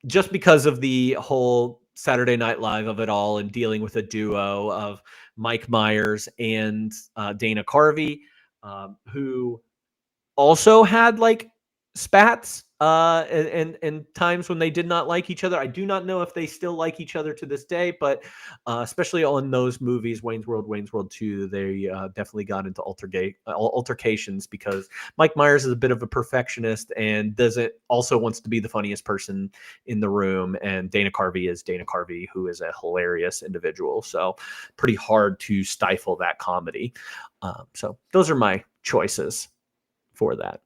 just because of the whole Saturday Night Live of it all and dealing with a duo of Mike Myers and Dana Carvey, who also had like spats and times when they did not like each other. I do not know if they still like each other to this day, but especially on those movies, Wayne's World 2, they definitely got into altercations because Mike Myers is a bit of a perfectionist and also wants to be the funniest person in the room, and Dana Carvey is Dana Carvey, who is a hilarious individual. So pretty hard to stifle that comedy. So those are my choices for that.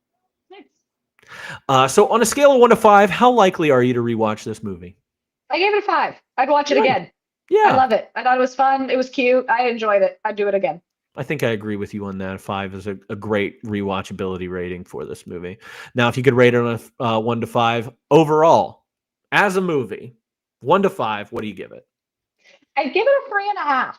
So on a scale of 1 to 5, how likely are you to rewatch this movie?
I gave it a 5. I'd watch it again.
Yeah.
I love it. I thought it was fun. It was cute. I enjoyed it. I'd do it again.
I think I agree with you on that. 5 is a great rewatchability rating for this movie. Now, if you could rate it on a 1 to 5 overall, as a movie, 1 to 5, what do you give it?
I'd give it a 3.5.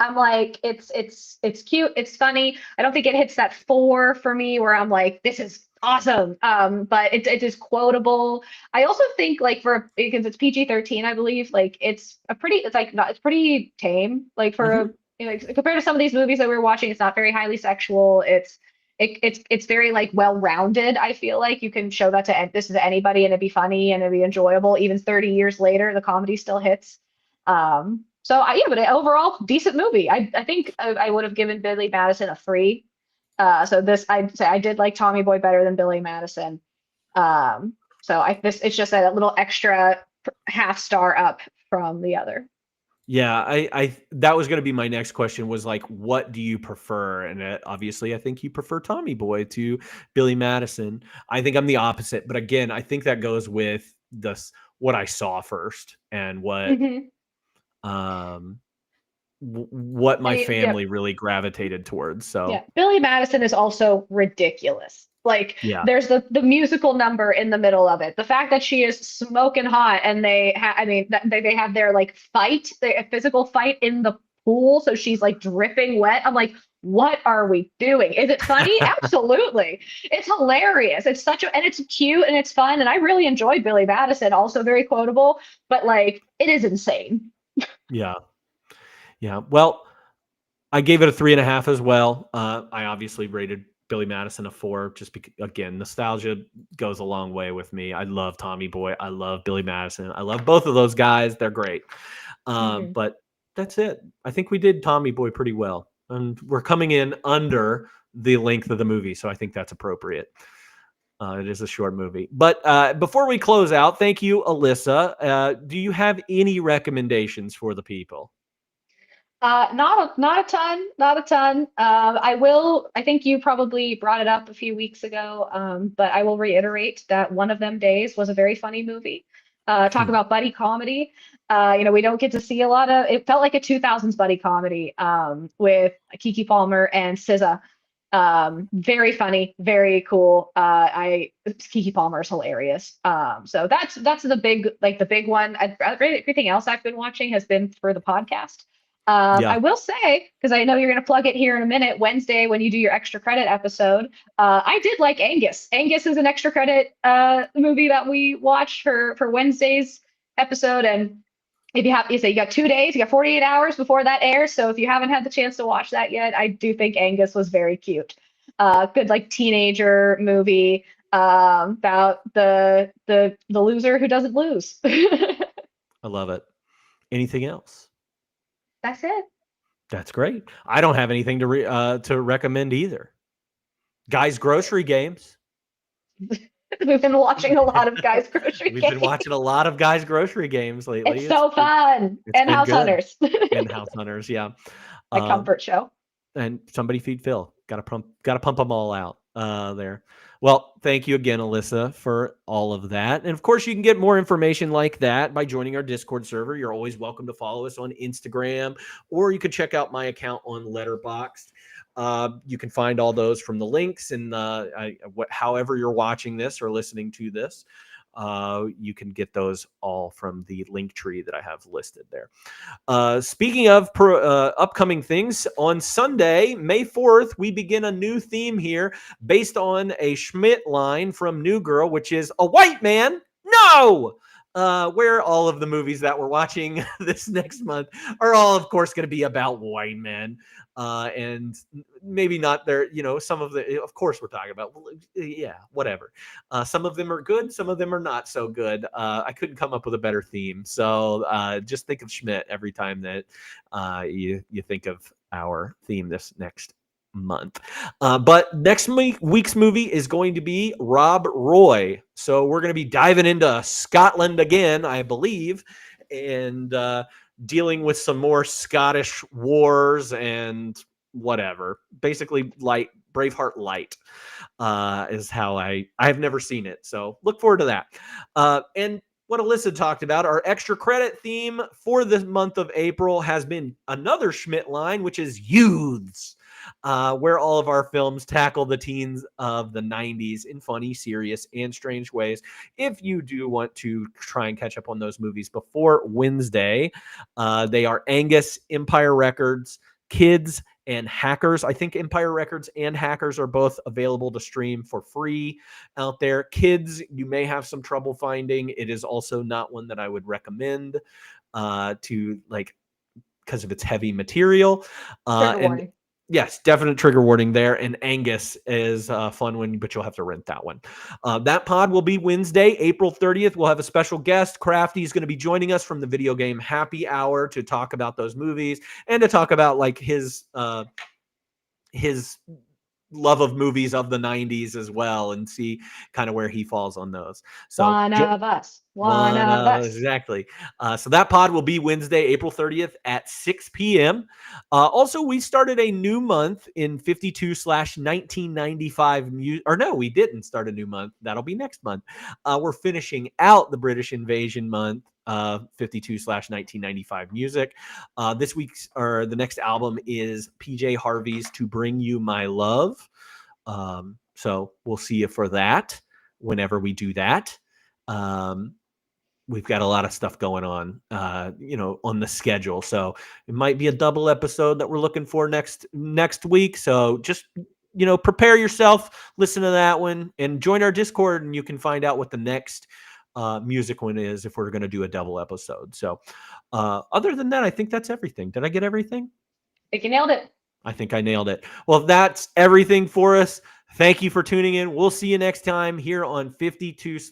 I'm like, it's cute. It's funny. I don't think it hits that 4 for me where I'm like, this is awesome. But it is quotable. I also think because it's PG-13, I believe, like it's pretty tame. Like for compared to some of these movies that we're watching, it's not very highly sexual. It's very like well-rounded. I feel like you can show that to anybody and it'd be funny and it'd be enjoyable. Even 30 years later, the comedy still hits. But overall decent movie. I think I would have given Billy Madison a 3. So I'd say I did like Tommy Boy better than Billy Madison. So it's just a little extra half star up from the other.
Yeah, I that was going to be my next question was like, what do you prefer? And obviously, I think you prefer Tommy Boy to Billy Madison. I think I'm the opposite, but again, I think that goes with what I saw first and
Hmm.
um what
I
my
mean, yeah,
family really gravitated towards.
yeah.
So
Billy Madison is also ridiculous. Like
yeah,
there's the musical number in the middle of it. The fact that she is smoking hot and I mean they have their like a physical fight in the pool, so she's like dripping wet. I'm like, what are we doing? Is it funny? Absolutely. It's hilarious. And it's cute and it's fun. And I really enjoyed Billy Madison, also very quotable, but like it is insane.
yeah, yeah. Well, I gave it a 3.5 as well. I obviously rated Billy Madison a 4, just because, again, nostalgia goes a long way with me. I love Tommy Boy. I love Billy Madison. I love both of those guys. They're great.
Mhm.
But that's it. I think we did Tommy Boy pretty well. And we're coming in under the length of the movie. So I think that's appropriate. It is a short movie. But before we close out, thank you, Alyssa. Do you have any recommendations for the people?
Not a ton, not a ton. I think you probably brought it up a few weeks ago, but I will reiterate that One of Them Days was a very funny movie. Talk about buddy comedy. We don't get to see a lot of, it felt like a 2000s buddy comedy, with Kiki Palmer and SZA. Very funny, very cool. Kiki Palmer is hilarious. So that's the big one. Everything else I've been watching has been for the podcast.
Yeah.
I will say, because I know you're going to plug it here in a minute, Wednesday when you do your extra credit episode, I did like Angus. Angus is an extra credit movie that we watched for Wednesday's episode, and if you got 2 days, you got 48 hours before that airs. So if you haven't had the chance to watch that yet, I do think Angus was very cute. Good like teenager movie about the loser who doesn't lose.
I love it. Anything else?
That's it.
That's great. I don't have anything to recommend either. Guys, grocery games.
We've been watching a lot of Guys Grocery
We've
Games.
been watching a lot of Guys grocery games lately.
It's so fun.
It's
And
been
House
good.
Hunters.
And House Hunters, yeah.
My
Um,
comfort show.
and somebody feed Phil. Got to pump them all out there. Well, thank you again, Alyssa, for all of that. And of course, you can get more information like that by joining our Discord server. You're always welcome to follow us on Instagram, or you could check out my account on Letterboxd. You can find all those from the links, and however you're watching this or listening to this, you can get those all from the link tree that I have listed there. Speaking of upcoming things, on Sunday, May 4th, we begin a new theme here based on a Schmidt line from New Girl, which is a white man. No! Where all of the movies that we're watching this next month are all, of course, going to be about white men. And maybe not there, some of of course, we're talking about, yeah, whatever. Some of them are good, some of them are not so good. I couldn't come up with a better theme. So just think of Schmidt every time that you think of our theme this next month. But next week's movie is going to be Rob Roy. So we're going to be diving into Scotland again, I believe, and dealing with some more Scottish wars and whatever. Basically, light Braveheart light is how I've never seen it. So look forward to that. And what Alyssa talked about, our extra credit theme for the month of April has been another Schmidt line, which is Youths. Where all of our films tackle the teens of the 90s in funny, serious, and strange ways. If you do want to try and catch up on those movies before Wednesday, they are Angus, Empire Records, Kids, and Hackers. I think Empire Records and Hackers are both available to stream for free out there. Kids, you may have some trouble finding. It is also not one that I would recommend to like because of its heavy material.
Trigger
And
warning.
yes, definite trigger warning there. And Angus is a fun one, but you'll have to rent that one. That pod will be Wednesday, April 30th. We'll have a special guest. Crafty is going to be joining us from the Video Game Happy Hour to talk about those movies and to talk about like his love of movies of the 90s as well, and see kind of where he falls on those. So
One of us. One of us.
exactly. So that pod will be Wednesday, April 30th at 6 p.m. Also, we started a new month in 52/1995 or no, we didn't start a new month. That'll be next month. We're finishing out the British Invasion month, 52/1995 music. This week's or the next album is PJ Harvey's To Bring You My Love. So we'll see you for that whenever we do that. We've got a lot of stuff going on, on the schedule. So it might be a double episode that we're looking for next week. So just, prepare yourself, listen to that one, and join our Discord, and you can find out what the next music one is if we're going to do a double episode. So other than that, I think that's everything. Did I get everything?
I think you nailed it.
I think I nailed it. Well, that's everything for us. Thank you for tuning in. We'll see you next time here on 52.